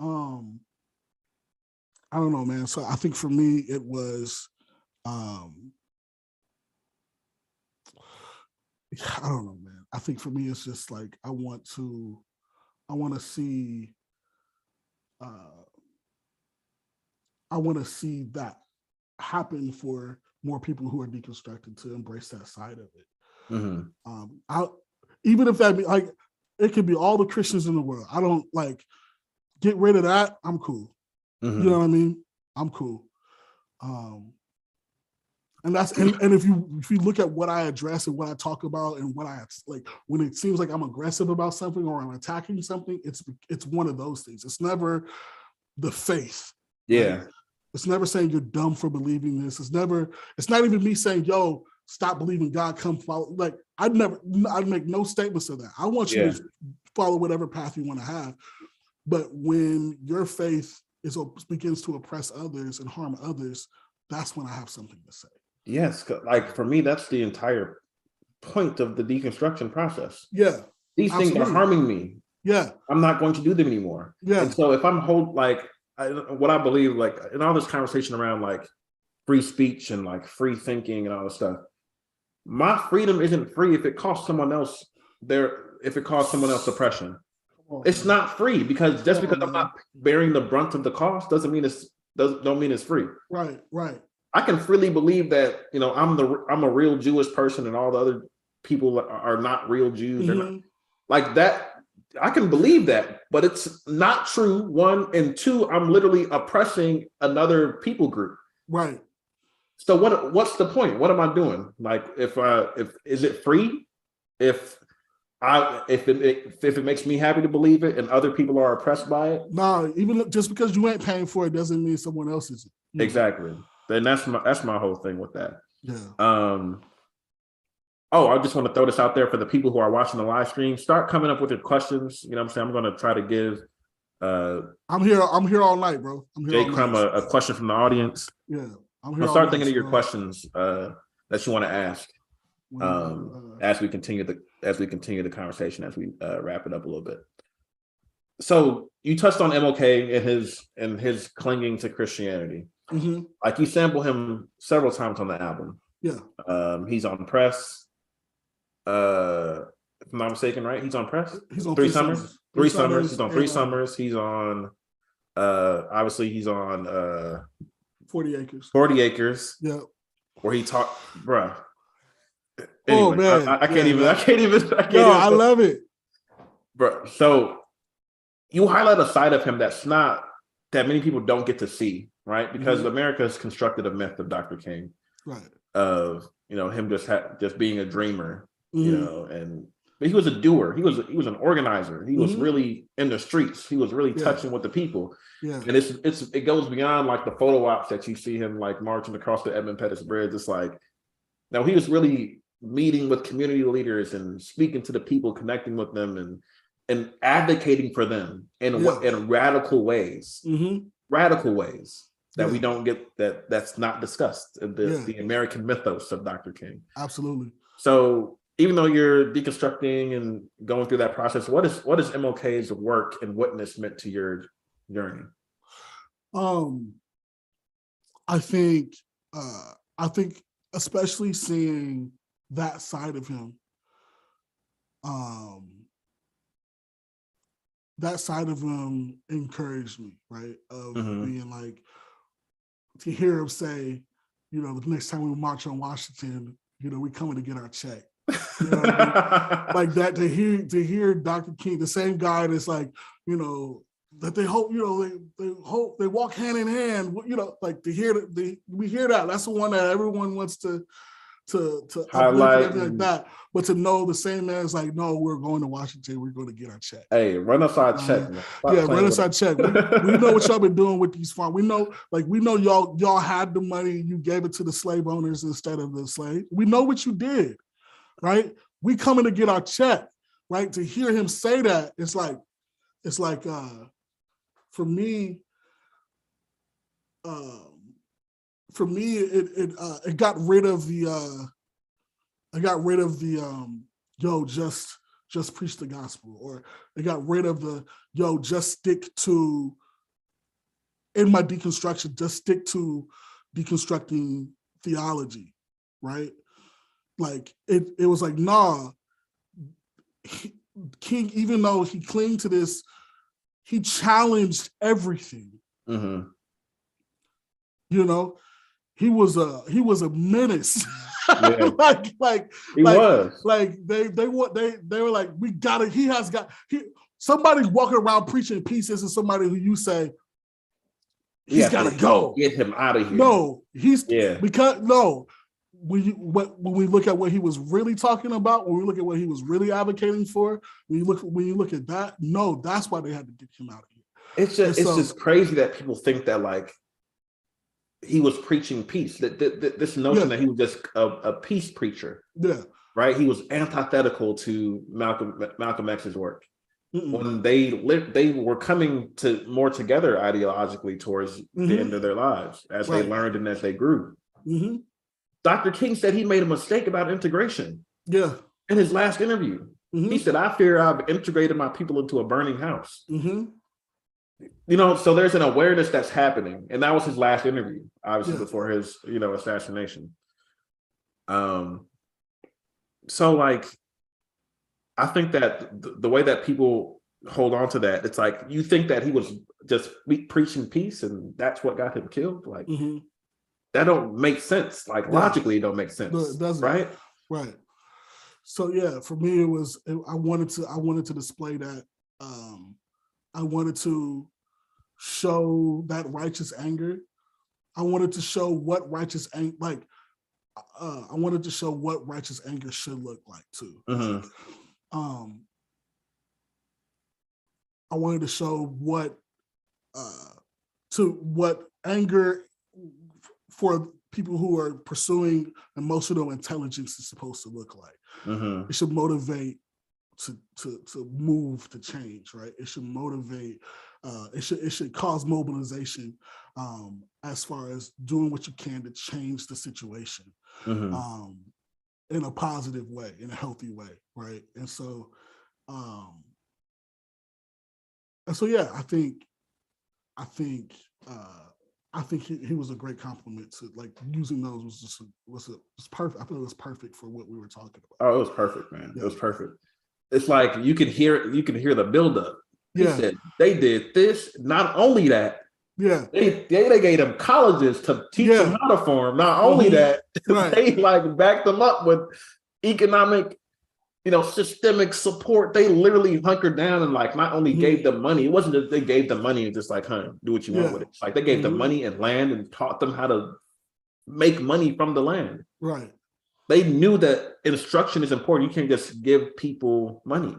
I don't know, man. So I think for me it was I don't know, man. I think for me it's just like I want to see that happen for more people who are deconstructed to embrace that side of it. Even if that like it could be all the Christians in the world. I don't like get rid of that. I'm cool. You know what I mean? I'm cool. And that's and if you look at what I address and what I talk about and what I like when it seems like I'm aggressive about something or I'm attacking something, it's one of those things. It's never the faith. Yeah. Right? It's never saying you're dumb for believing this. It's not even me saying, yo, stop believing God, come follow. Like I'd make no statements of that. I want you to follow whatever path you want to have. But when your faith begins to oppress others and harm others, that's when I have something to say. Yes, like for me, that's the entire point of the deconstruction process. Yeah. These things are harming me. Yeah. I'm not going to do them anymore. Yeah. And so if I'm what I believe, like in all this conversation around like free speech and like free thinking and all this stuff, my freedom isn't free if it costs someone else oppression. It's not free because just because I'm not bearing the brunt of the cost doesn't mean it's free. Right, right. I can freely believe that, you know, I'm a real Jewish person and all the other people are not real Jews. Not, like that, I can believe that, but it's not true, one, and two, I'm literally oppressing another people group. Right. So what's the point? What am I doing? Like if is it free? If it makes me happy to believe it and other people are oppressed by it? No, even just because you ain't paying for it doesn't mean someone else isn't. Exactly. Then that's my whole thing with that. Yeah. I just want to throw this out there for the people who are watching the live stream. Start coming up with your questions. You know what I'm saying? I'm going to try to give I'm here all night, bro. I'm here Jay Crum a question from the audience. Yeah. I'm here. Start thinking of your questions that you want to ask as we continue the conversation, as we wrap it up a little bit. So you touched on MLK and his clinging to Christianity. Like you sample him several times on the album. Yeah. He's on Press. If I'm not mistaken, right? He's on Press. He's on Three Summers. He's on 3 Summers. He's on obviously he's on 40 Acres. 40 Acres. Yeah. Where he talked, bruh. Anyway, oh man, I can't even. I love it, bro. So you highlight a side of him that's not that many people don't get to see, right? Because America has constructed a myth of Dr. King, right? Of him just being a dreamer, but he was a doer. He was an organizer. He was really in the streets. He was really touching with the people. Yeah, and it goes beyond like the photo ops that you see him like marching across the Edmund Pettus Bridge. It's like, now he was really meeting with community leaders and speaking to the people, connecting with them and advocating for them in radical ways, that we don't get, that's not discussed in the American mythos of Dr. King. Absolutely. So even though you're deconstructing and going through that process, what is MLK's work and witness meant to your journey? I think especially seeing that side of him, encouraged me, right? Of being like, to hear him say, you know, the next time we march on Washington, you know, we coming to get our check. You know what I mean? Like that, to hear Dr. King, the same guy that's like, you know, that they hope, you know, they hope they walk hand in hand, you know, like to hear that, we hear that. That's the one that everyone wants to highlight and everything like that. But to know the same man is like, no, we're going to Washington, we're going to get our check. Hey, run us our check, man. Yeah, run us our check. We know what y'all been doing with these farms. We know y'all had the money, you gave it to the slave owners instead of the slave. We know what you did, right? We coming to get our check, right? To hear him say that, it's like for me, it got rid of the yo, just preach the gospel, or it got rid of the yo, just stick to, in my deconstruction, just stick to deconstructing theology, right? Like it was like, nah, King, even though he clinged to this, he challenged everything. Mm-hmm. You know, he was a menace. Yeah. like he was. Like they were like, we gotta, somebody walking around preaching peace isn't somebody who you say he's gotta go. Get him out of here. No, because no. When we look at what he was really talking about, when we look at what he was really advocating for, when you look at that, no, that's why they had to get him out of here. It's just crazy that people think that like he was preaching peace. That this notion that he was just a peace preacher. Yeah. Right. He was antithetical to Malcolm X's work. Mm-mm. When they were coming to more together ideologically towards the end of their lives, as they learned and as they grew. Mm-hmm. Dr. King said he made a mistake about integration. Yeah. In his last interview, he said, "I fear I've integrated my people into a burning house." Mm-hmm. You know, so there's an awareness that's happening, and that was his last interview, obviously before his, you know, assassination. So like, I think that the way that people hold on to that, it's like you think that he was just preaching peace, and that's what got him killed. Like. Mm-hmm. That don't make sense. Like logically, it don't make sense. No, it doesn't. Right. Right. So yeah, for me, I wanted to display that. I wanted to show that righteous anger. I wanted to show what righteous anger, I wanted to show what righteous anger should look like too. Mm-hmm. I wanted to show what anger for people who are pursuing emotional intelligence is supposed to look like. Mm-hmm. It should motivate to move to change, right? It should motivate. It should cause mobilization as far as doing what you can to change the situation in a positive way, in a healthy way, right? And so yeah, I think he was a great compliment to, like, using those was perfect. I feel it was perfect for what we were talking about. Oh, it was perfect, man. Yeah. It was perfect. It's like you can hear the buildup. He said they did this. Not only that, they gave them colleges to teach them how to farm. Not only that, they like backed them up with economic, you know, systemic support. They literally hunkered down and like not only gave them money. It wasn't that they gave them money and just like, do what you want with it. It's like they gave them money and land and taught them how to make money from the land. Right. They knew that instruction is important. You can't just give people money.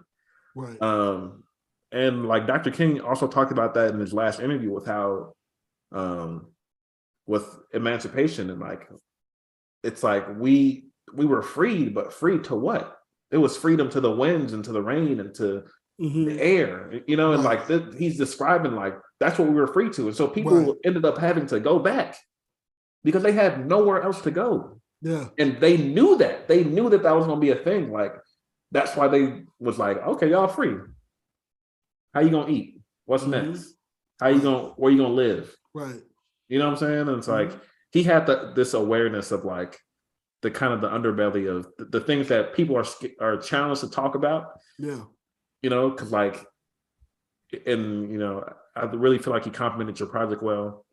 Right. And like Dr. King also talked about that in his last interview with how with emancipation, and like it's like we were freed, but free to what? It was freedom to the winds and to the rain and to the air, you know, and like he's describing like that's what we were free to. And so people ended up having to go back because they had nowhere else to go. Yeah. And they knew that. They knew that was going to be a thing. Like, that's why they was like, okay, y'all free. How you going to eat? What's next? Where you going to live? Right. You know what I'm saying? And it's like, he had this awareness of like, the kind of the underbelly of the things that people are challenged to talk about. Yeah. You know, because like, and, you know, I really feel like he complimented your project well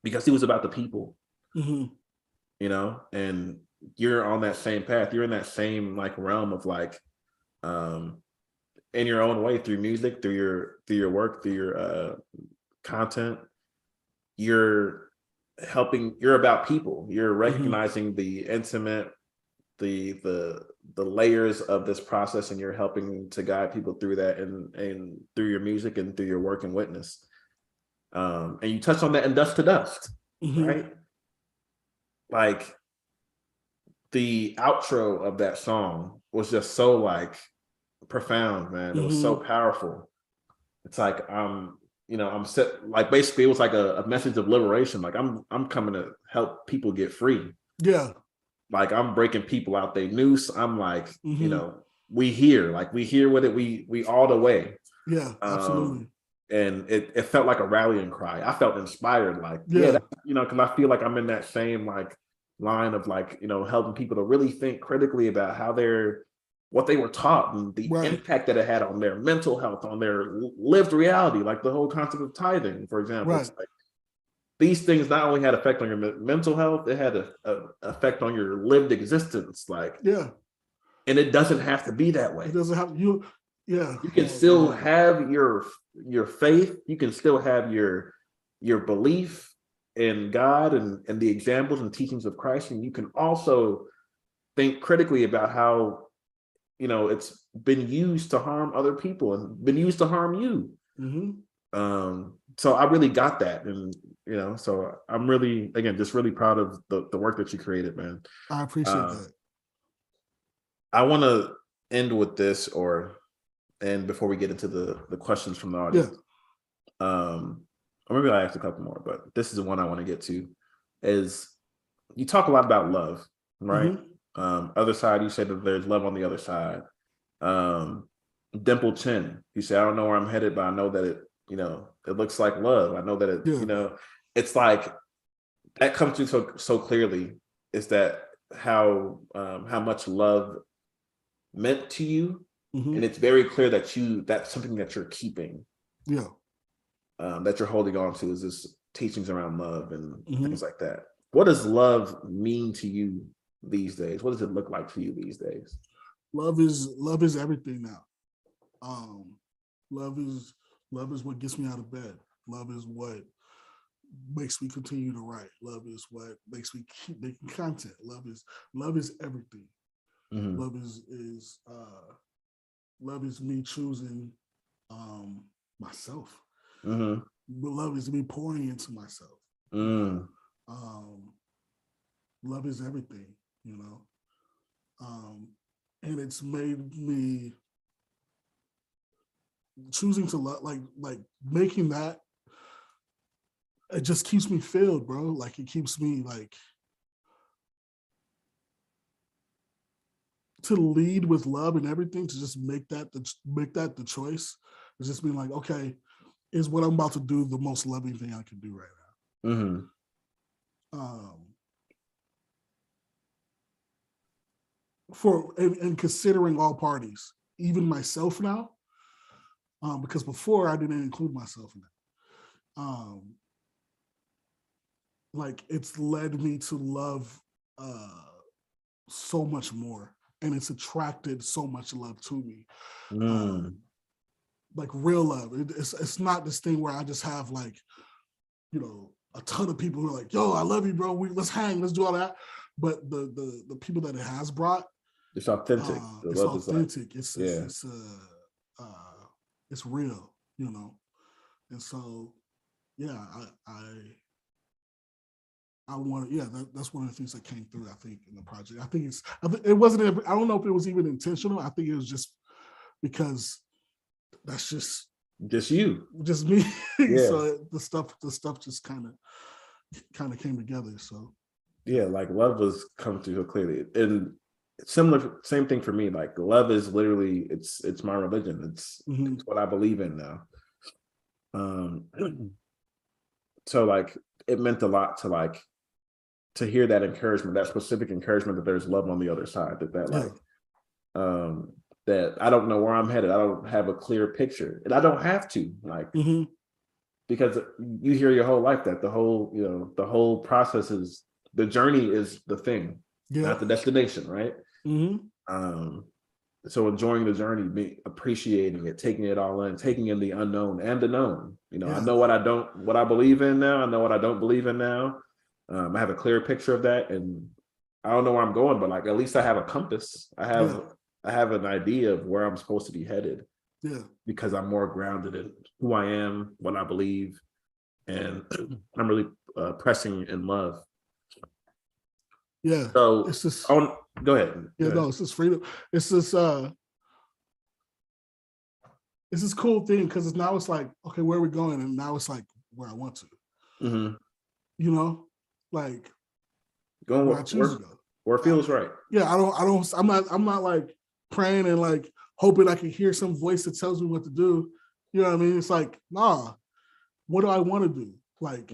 because he was about the people. Mm-hmm. you know, and you're on that same path. You're in that same like realm of like, in your own way, through music, through your work, through your content. You're you're about people. You're recognizing the intimate, the layers of this process, and you're helping to guide people through that, and through your music and through your work and witness. And you touched on that in Dust to Dust, right? Like the outro of that song was just so like profound, man. It was so powerful. It's like I'm set, like basically it was like a message of liberation. Like I'm coming to help people get free. Yeah. Like I'm breaking people out they noose. I'm like, we here with it, we all the way. Yeah, absolutely. And it felt like a rallying cry. I felt inspired, like, because I feel like I'm in that same like line of like, helping people to really think critically about how what they were taught and the impact that it had on their mental health, on their lived reality, like the whole concept of tithing, for example. It's like, these things not only had effect on your mental health, it had an effect on your lived existence. Like, and it doesn't have to be that way. It doesn't have you. Yeah, you can still have your faith. You can still have your belief in God and the examples and teachings of Christ, and you can also think critically about how it's been used to harm other people and been used to harm you. So I really got that, and so I'm really, again, just really proud of the work that you created, man. I appreciate that. I want to end with this, and before we get into the questions from the audience, or maybe I'll ask a couple more, but this is the one I want to get to. Is you talk a lot about love, right? Other side, you said that there's love on the other side. Dimple Chin, you say, I don't know where I'm headed, but I know that it looks like love. I know that it, it's like that comes through so clearly. Is that how much love meant to you? And it's very clear that that's something that you're keeping. That you're holding on to, is this teachings around love and things like that. What does love mean to you these days? What does it look like to you these days? Love is everything now. Love is what gets me out of bed. Love is what makes me continue to write. Love is what makes me keep making content. Love is everything. Love is me choosing myself. Love is me pouring into myself. Love is everything, and it's made me choosing to love, like making that. It just keeps me filled, bro. Like it keeps me like to lead with love and everything. To just make that the choice. It's just being like, okay, is what I'm about to do the most loving thing I can do right now? And considering all parties, even myself now, because before I didn't include myself in that. Like it's led me to love so much more, and it's attracted so much love to me. Like real love. It's not this thing where I just have like, a ton of people who are like, yo, I love you, bro. Let's hang, let's do all that. But the people that it has brought, it's authentic. It's authentic. It's real, And so, yeah, I want to, that's one of the things that came through, I think, in the project. It wasn't, I don't know if it was even intentional. I think it was just because that's just you, just me. So the stuff just kind of came together. So like love was coming through so clearly, and same thing for me. Like love is literally, it's my religion. It's what I believe in now. So like it meant a lot to hear that encouragement, that specific encouragement that there's love on the other side. That I don't know where I'm headed. I don't have a clear picture, and I don't have to, like, because you hear your whole life that the whole process is the journey is the thing, not the destination, right? So enjoying the journey, appreciating it, taking it all in, taking in the unknown and the known. You know, I know what I believe in now. I know what I don't believe in now. I have a clear picture of that, and I don't know where I'm going, but like at least I have a compass. I have an idea of where I'm supposed to be headed. Yeah, because I'm more grounded in who I am, what I believe, and I'm really pressing in love. Yeah. So it's just go ahead. Yeah, no, it's just freedom. It's this cool thing because now it's like, okay, where are we going? And now it's like where I want to. You know, like going where I choose to go. Where it feels right. Yeah, I'm not like praying and like hoping I can hear some voice that tells me what to do. You know what I mean? It's like, nah, what do I want to do? Like,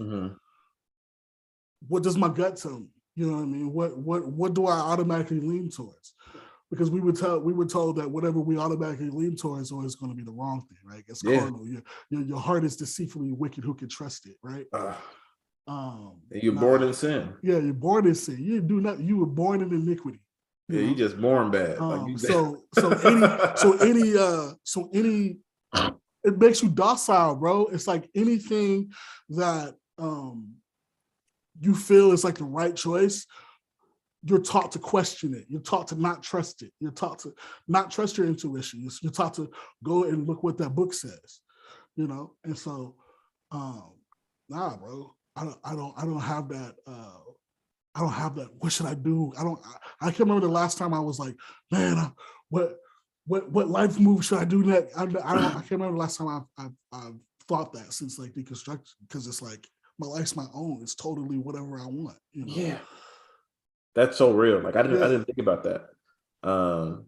what does my gut tell me? You know what I mean? What do I automatically lean towards? Because we were told that whatever we automatically lean towards is always going to be the wrong thing, right? It's carnal. Your heart is deceitfully wicked. Who can trust it, right? You're born in sin. Yeah, you're born in sin. You do not. You were born in iniquity. You just born bad. It makes you docile, bro. It's like anything that you feel is like the right choice, you're taught to question it. You're taught to not trust it. You're taught to not trust your intuition. You're taught to go and look what that book says, you know? And so, nah, bro, I don't have that. I don't have that. What should I do? I can't remember the last time I was like, man, what life move should I do next? I can't remember the last time I've thought that since like deconstruction, because it's like, my life's my own. It's totally whatever I want, you know? Yeah. That's so real. Like I didn't think about that. That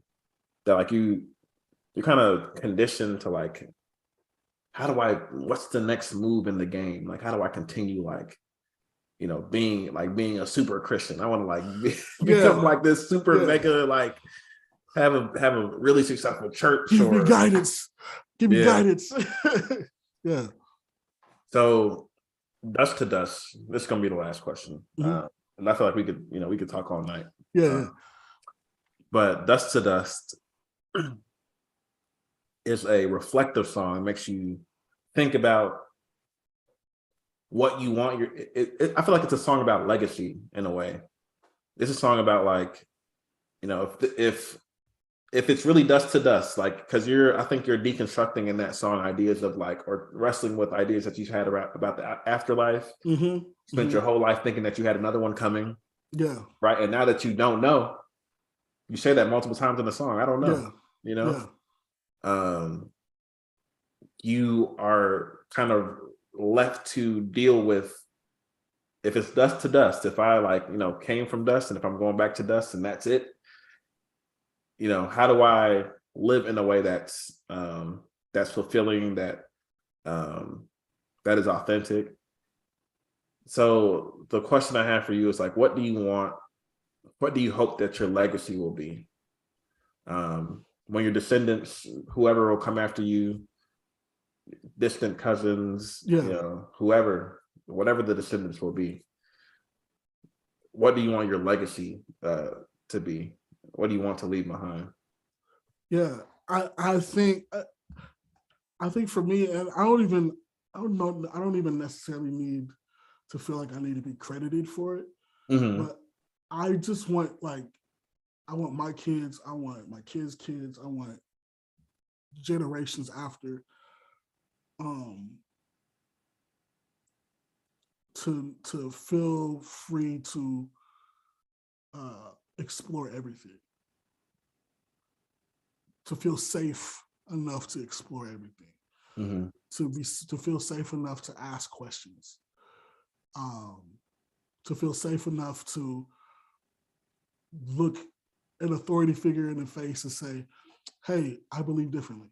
like you're kind of conditioned to like, what's the next move in the game? Like, how do I continue like, you know, being a super Christian? I want to like become like this super mega, like have a really successful church. Give me guidance. Give me guidance. Yeah. So dust to dust. This is gonna be the last question. And I feel like we could talk all night. Yeah. But dust to dust is a reflective song. It makes you think about what you want. I feel like it's a song about legacy in a way. It's a song about like, you know, if it's really dust to dust, like, because I think you're deconstructing in that song ideas of like, or wrestling with ideas that you've had about the afterlife. Spent your whole life thinking that you had another one coming. Yeah. Right. And now that you don't know, you say that multiple times in the song. I don't know. Yeah. You know? Yeah. You are kind of left to deal with, if it's dust to dust, if I like, you know, came from dust, and if I'm going back to dust and that's it, you know, how do I live in a way that's fulfilling, that is authentic? So the question I have for you is like, what do you want? What do you hope that your legacy will be? When your descendants, whoever will come after you, distant cousins, you know, whatever the descendants will be, what do you want your legacy to be? What do you want to leave behind? Yeah, I think for me, and I don't even necessarily need to feel like I need to be credited for it, but I just want, like, I want my kids, I want my kids' kids, I want generations after to feel free to explore everything, to feel safe enough to explore everything, to feel safe enough to ask questions, to feel safe enough to look an authority figure in the face and say, hey, I believe differently,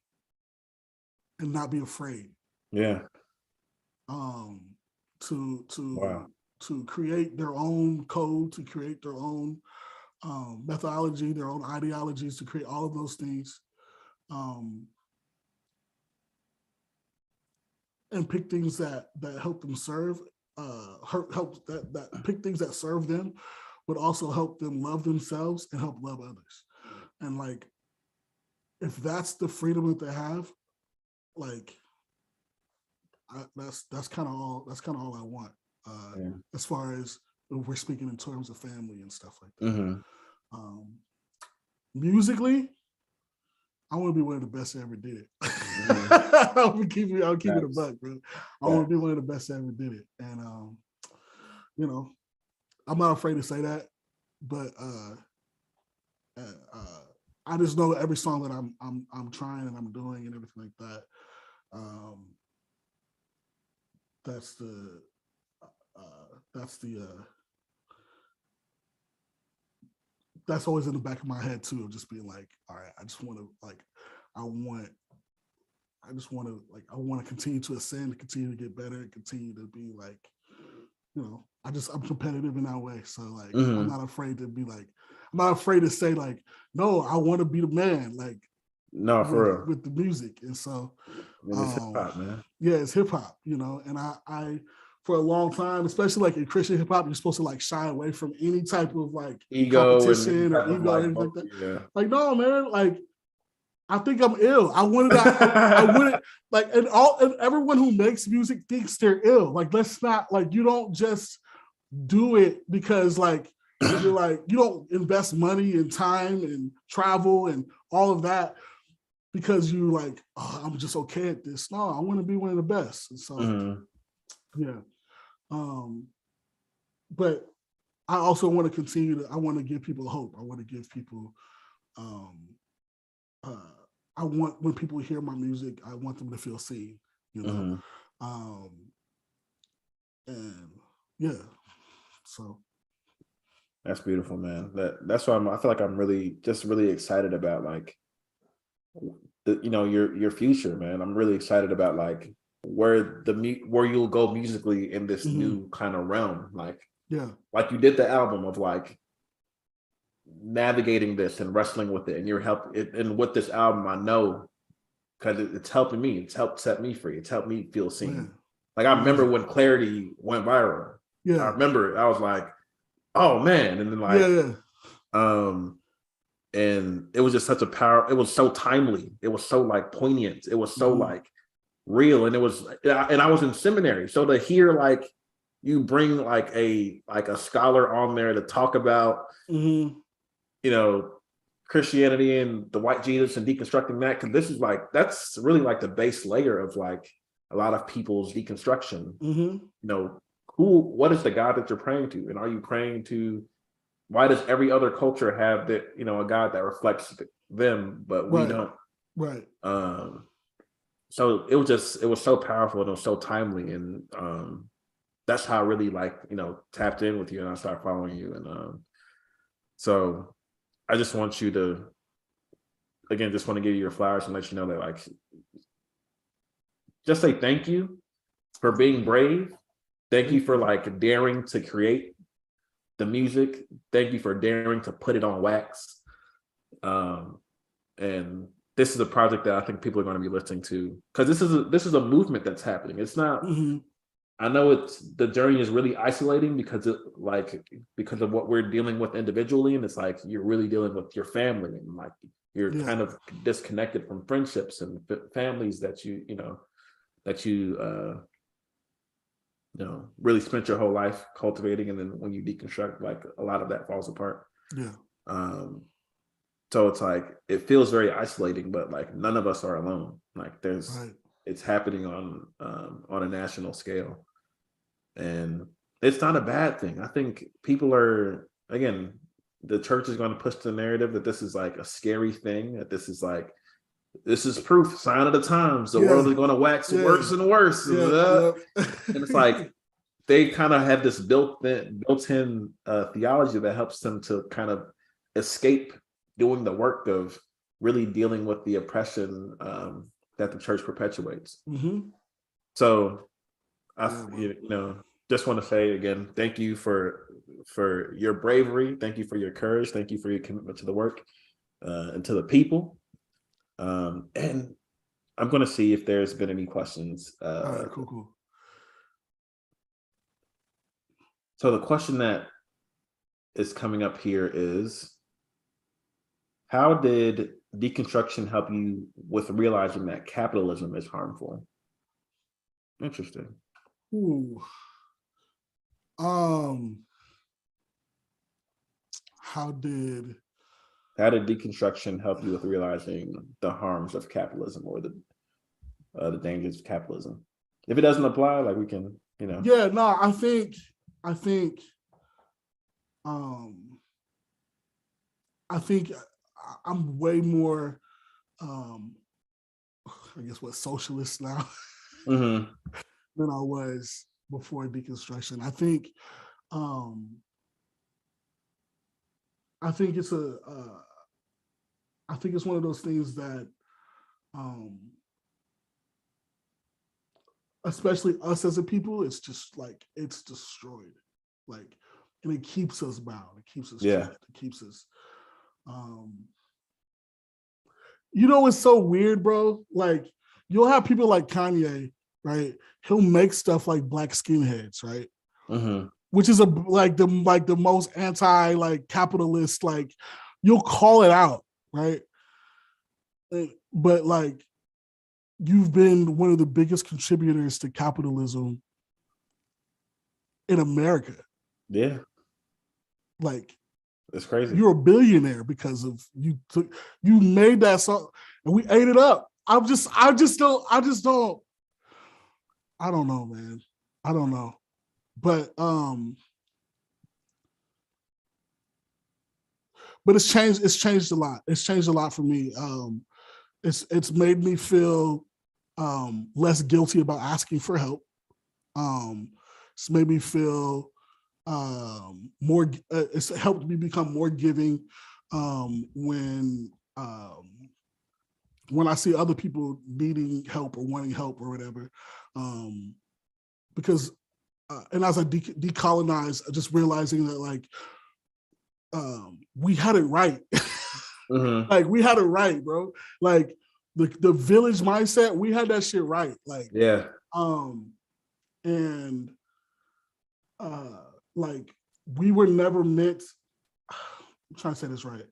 and not be afraid. Yeah. To create their own code, to create their own methodology, their own ideologies, to create all of those things, and pick things that help them serve, help that pick things that serve them, but also help them love themselves and help love others. And like, if that's the freedom that they have, like, that's kind of all. That's kind of all I want. As far as if we're speaking in terms of family and stuff like that. Mm-hmm. Musically, I want to be one of the best that ever did it. I'll keep it a buck, bro. I want to be one of the best that ever did it. And you know, I'm not afraid to say that, but I just know every song that I'm trying and I'm doing and everything like that. That's the that's always in the back of my head too, of just being like, all right, I just want to I want to continue to ascend, continue to get better, continue to be like, I'm competitive in that way. So like, I'm not afraid to be like, I'm not afraid to say like, no, I want to be the man, like, no, for real. With the music. And so, it's hip hop, man. Yeah, it's hip hop, and I for a long time, especially like in Christian hip hop, you're supposed to like shy away from any type of like ego competition or ego or anything like that. Yeah. Like, no, man, like, I think I'm ill. I wanted like, and everyone who makes music thinks they're ill. Like, let's not, like, you don't just do it because like you're like, you don't invest money and time and travel and all of that because you like, oh, I'm just okay at this. No, I want to be one of the best. And so yeah. But I also want to continue I want to give people hope. I want to give people I want, when people hear my music, I want them to feel seen, and yeah, so that's beautiful, man. That's why I feel like I'm really excited about like your future, man. I'm really excited about like where you'll go musically in this new kind of realm, like like you did the album of like navigating this and wrestling with it, and and with this album, I know, because it's helping me. It's helped set me free. It's helped me feel seen. Like I remember when Clarity went viral. I remember I was like, oh man, and then like and it was just such a power. It was so timely. It was so like poignant. It was so like real, and I was in seminary, so to hear like you bring like a scholar on there to talk about Christianity and the white Jesus and deconstructing that, because this is like, that's really like the base layer of like a lot of people's deconstruction. What is the God that you're praying to, and are you praying to? Why does every other culture have that, a God that reflects them, but we don't? Right. So it was so powerful and it was so timely, and that's how I really like tapped in with you, and I started following you, and so I just want you to, again, just want to give you your flowers and let you know that, like, just say thank you for being brave. Thank you for like daring to create the music. Thank you for daring to put it on wax. And this is a project that I think people are going to be listening to, because this is a movement that's happening. It's not. I know the journey is really isolating because of what we're dealing with individually, and it's like you're really dealing with your family, and like you're kind of disconnected from friendships and families that you really spent your whole life cultivating, and then when you deconstruct, like a lot of that falls apart. So it's like it feels very isolating, but like none of us are alone. Like it's happening on a national scale, and it's not a bad thing. I think people are, again, the church is going to push the narrative that this is like a scary thing, that this is proof, sign of the times, the world is going to wax worse and worse. And it's like they kind of have this built-in theology that helps them to kind of escape doing the work of really dealing with the oppression that the church perpetuates. So I just want to say again, thank you for your bravery, thank you for your courage, thank you for your commitment to the work and to the people. And I'm going to see if there's been any questions. All right, cool. So the question that is coming up here is, how did deconstruction help you with realizing that capitalism is harmful? Interesting. Ooh. How did deconstruction help you with realizing the harms of capitalism, or the dangers of capitalism? If it doesn't apply, like, we can, Yeah, no, I think um I think I'm way more I guess what, socialist now Mm-hmm. than I was before deconstruction. I think it's I think it's one of those things that especially us as a people, it's just like it's destroyed. Like, and it keeps us bound, it keeps us Yeah. trapped, it keeps us you know, it's so weird, bro. Like, you'll have people like Kanye, right? He'll make stuff like Black Skinheads, right? Mm-hmm. Which is like the most anti like capitalist, like, you'll call it out, right? But like, you've been one of the biggest contributors to capitalism in America. Yeah. Like, It's crazy. you're a billionaire because of you made that song and we ate it up. I just don't I don't know, man. I don't know. But it's changed a lot. It's changed a lot for me. It's made me feel less guilty about asking for help. It's made me feel more. It's helped me become more giving when I see other people needing help or wanting help or whatever. Because and as I decolonize, just realizing that like we had it right. Mm-hmm. Like, we had it right, bro. Like, the village mindset, we had that shit right. Like, Yeah. And like, we were never meant, I'm trying to say this right.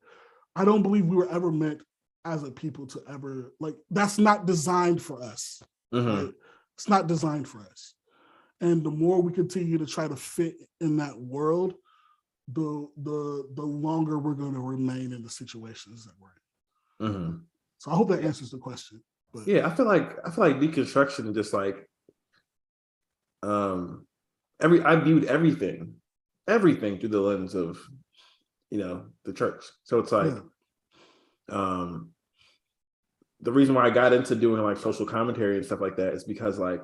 I don't believe we were ever meant as a people to ever, like, that's not designed for us. Mm-hmm. Right? It's not designed for us. And the more we continue to try to fit in that world, the longer we're going to remain in the situations that we're in. Mm-hmm. So I hope that answers the question. But Yeah, I feel like deconstruction just like I viewed everything through the lens of the church. So it's like um the reason why I got into doing like social commentary and stuff like that is because like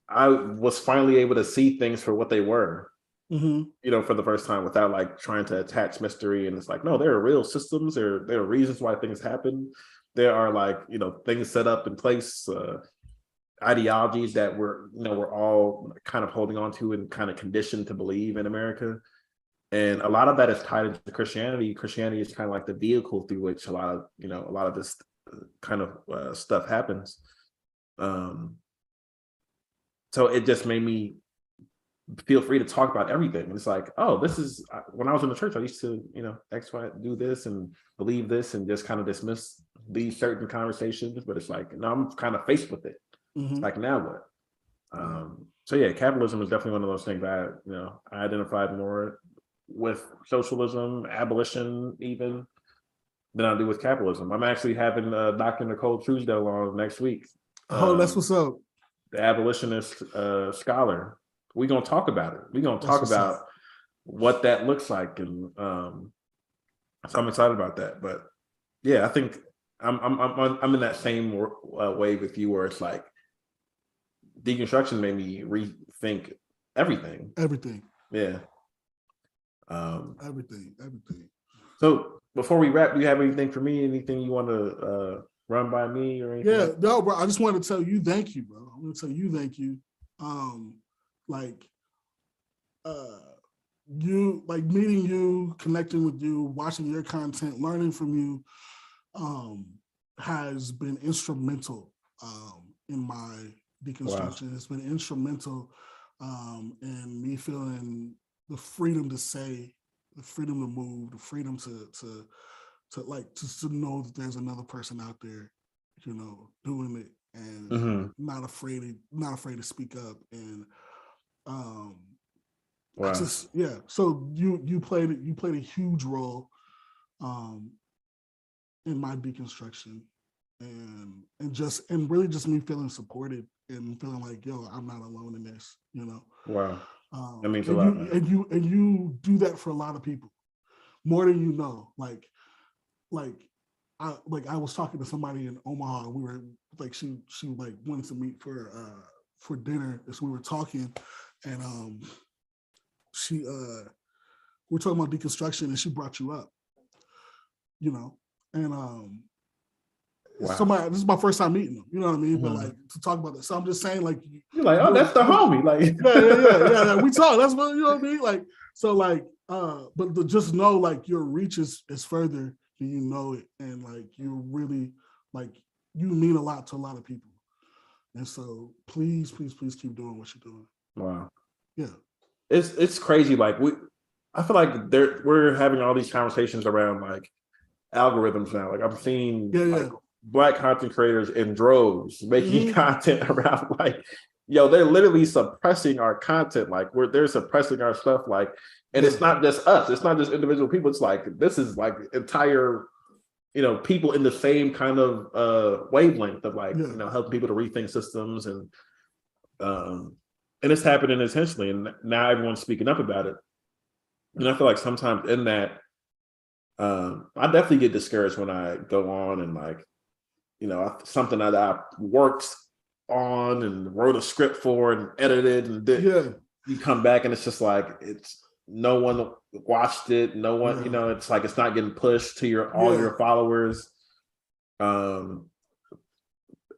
I was finally able to see things for what they were, for the first time, without like trying to attach mystery. And it's like, no, there are real systems. There are reasons why things happen. There are like, things set up in place, ideologies that we're all kind of holding on to and kind of conditioned to believe in America. And a lot of that is tied into Christianity. Christianity is kind of like the vehicle through which a lot of this kind of stuff happens. So it just made me feel free to talk about everything. It's like, oh, this is when I was in the church, I used to, X, Y, do this and believe this and just kind of dismiss these certain conversations. But it's like, now I'm kind of faced with it. It's like, now what? So yeah, capitalism is definitely one of those things that I identified more with socialism, abolition, even than I do with capitalism. I'm actually having Dr. Nicole Truesdale on next week. Oh, that's what's up. The abolitionist scholar. We're gonna talk about it. We're gonna talk about up. what that looks like, and so I'm excited about that. But yeah, I think I'm in that same way with you, where it's like deconstruction made me rethink everything. Everything. Yeah. Everything. So before we wrap, do you have anything for me? Anything you want to run by me or anything? Yeah, no, bro. I just wanted to tell you thank you, bro. I'm gonna tell you thank you. Like you, like, meeting you, connecting with you, watching your content, learning from you, has been instrumental in my deconstruction. Wow. It's been instrumental and me feeling the freedom to say, the freedom to move, the freedom to know that there's another person out there, you know, doing it and not afraid to speak up. And I Wow. just, yeah. So you played a huge role in my deconstruction, and really just me feeling supported and feeling like, yo, I'm not alone in this, you know. Wow. That means a lot, man. And you do that for a lot of people, more than you know. Like I was talking to somebody in Omaha. We were like, she like wanted to meet for dinner. So we were talking, and she we're talking about deconstruction, and she brought you up, you know, and Wow. somebody, this is my first time meeting them, you know what I mean? But like to talk about this. So I'm just saying, like, you're like, oh, that's the homie. Like, yeah. We talk. That's what, you know what I mean? Like, so like, but just know, like, your reach is further than you know it, and like, you really, like, you mean a lot to a lot of people, and so please keep doing what you're doing. wow. Yeah, It's crazy. Like I feel like we're having all these conversations around like algorithms now. Like I'm seeing like Black content creators in droves making content around like, yo, they're literally suppressing our content. Like they're suppressing our stuff. Like, and it's not just us. It's not just individual people. It's like, this is like entire, you know, people in the same kind of wavelength of like, you know, helping people to rethink systems, and it's happening intentionally. And now everyone's speaking up about it. And I feel like sometimes in that, I definitely get discouraged when I go on and like, you know, something that I worked on and wrote a script for and edited and did, you come back and it's just like, it's no one watched it. No one, you know, it's like, it's not getting pushed to all your followers. And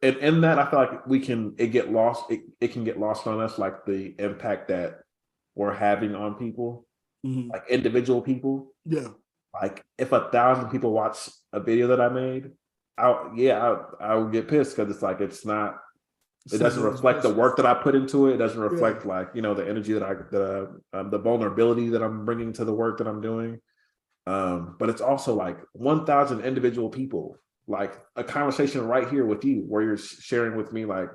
in that, I feel like it can get lost on us, like the impact that we're having on people, like individual people. Yeah. Like if 1,000 people watch a video that I made, I would get pissed, because it's like, it doesn't reflect the work that I put into it. It doesn't reflect like, you know, the energy the vulnerability that I'm bringing to the work that I'm doing. But it's also like 1,000 individual people, like a conversation right here with you, where you're sharing with me like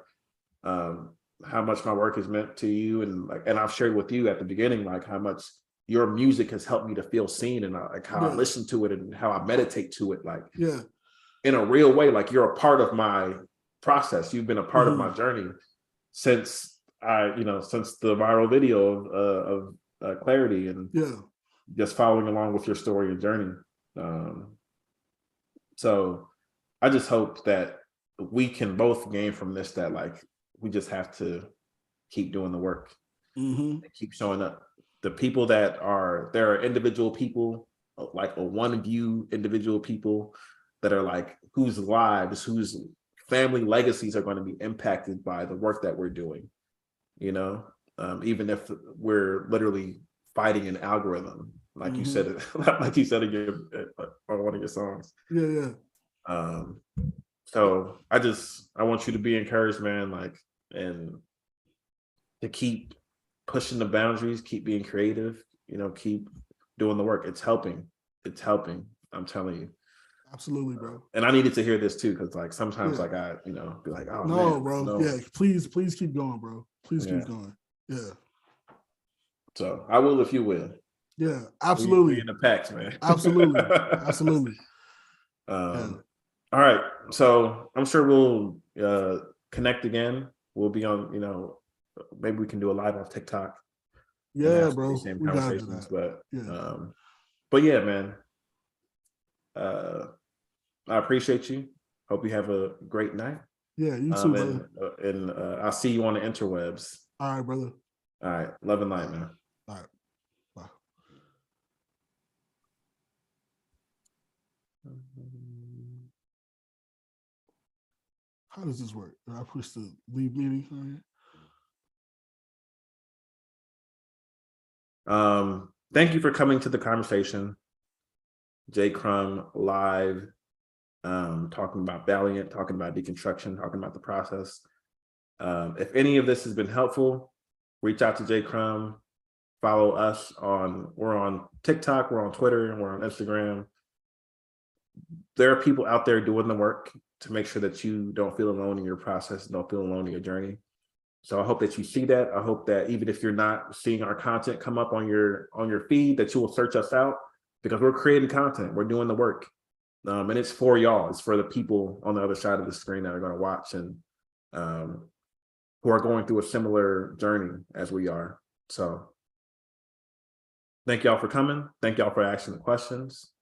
how much my work has meant to you, and I've shared with you at the beginning like how much your music has helped me to feel seen, and like how I listen to it and how I meditate to it, like in a real way. Like you're a part of my process. You've been a part of my journey since the viral video of Clarity, and just following along with your story and journey. So I just hope that we can both gain from this, that like we just have to keep doing the work and keep showing up. The people there are individual people, like a one view individual people that are like, whose lives, whose family legacies are going to be impacted by the work that we're doing, you know, even if we're literally fighting an algorithm, like you said it, like you said in on one of your songs. So I want you to be encouraged, man, like, and to keep pushing the boundaries, keep being creative, you know, keep doing the work. It's helping. I'm telling you. Absolutely, bro. And I needed to hear this too, because like sometimes like I, you know, be like, oh no, man, bro. no. Yeah, please keep going, bro. Please keep going. Yeah. So I will if you will. Yeah, absolutely. We in the packs, man. Absolutely. All right. So I'm sure we'll connect again. We'll be on, you know, maybe we can do a live on TikTok. Yeah, bro. Same We gotta do conversations, that. but yeah, man. I appreciate you. Hope you have a great night. Yeah, you too, brother. And I'll see you on the interwebs. All right, brother. All right. Love and light, man. All right. Bye. How does this work? Do I push the leave meeting on here? Thank you for coming to the conversation. J. Crum live, talking about Valiant, talking about deconstruction, talking about the process. If any of this has been helpful, reach out to J Crum, follow us we're on TikTok, we're on Twitter, we're on Instagram. There are people out there doing the work to make sure that you don't feel alone in your process, don't feel alone in your journey. So I hope that you see that. I hope that even if you're not seeing our content come up on your feed, that you will search us out, because we're creating content, we're doing the work. And it's for y'all, it's for the people on the other side of the screen that are going to watch and who are going through a similar journey as we are. So thank y'all for coming. Thank y'all for asking the questions.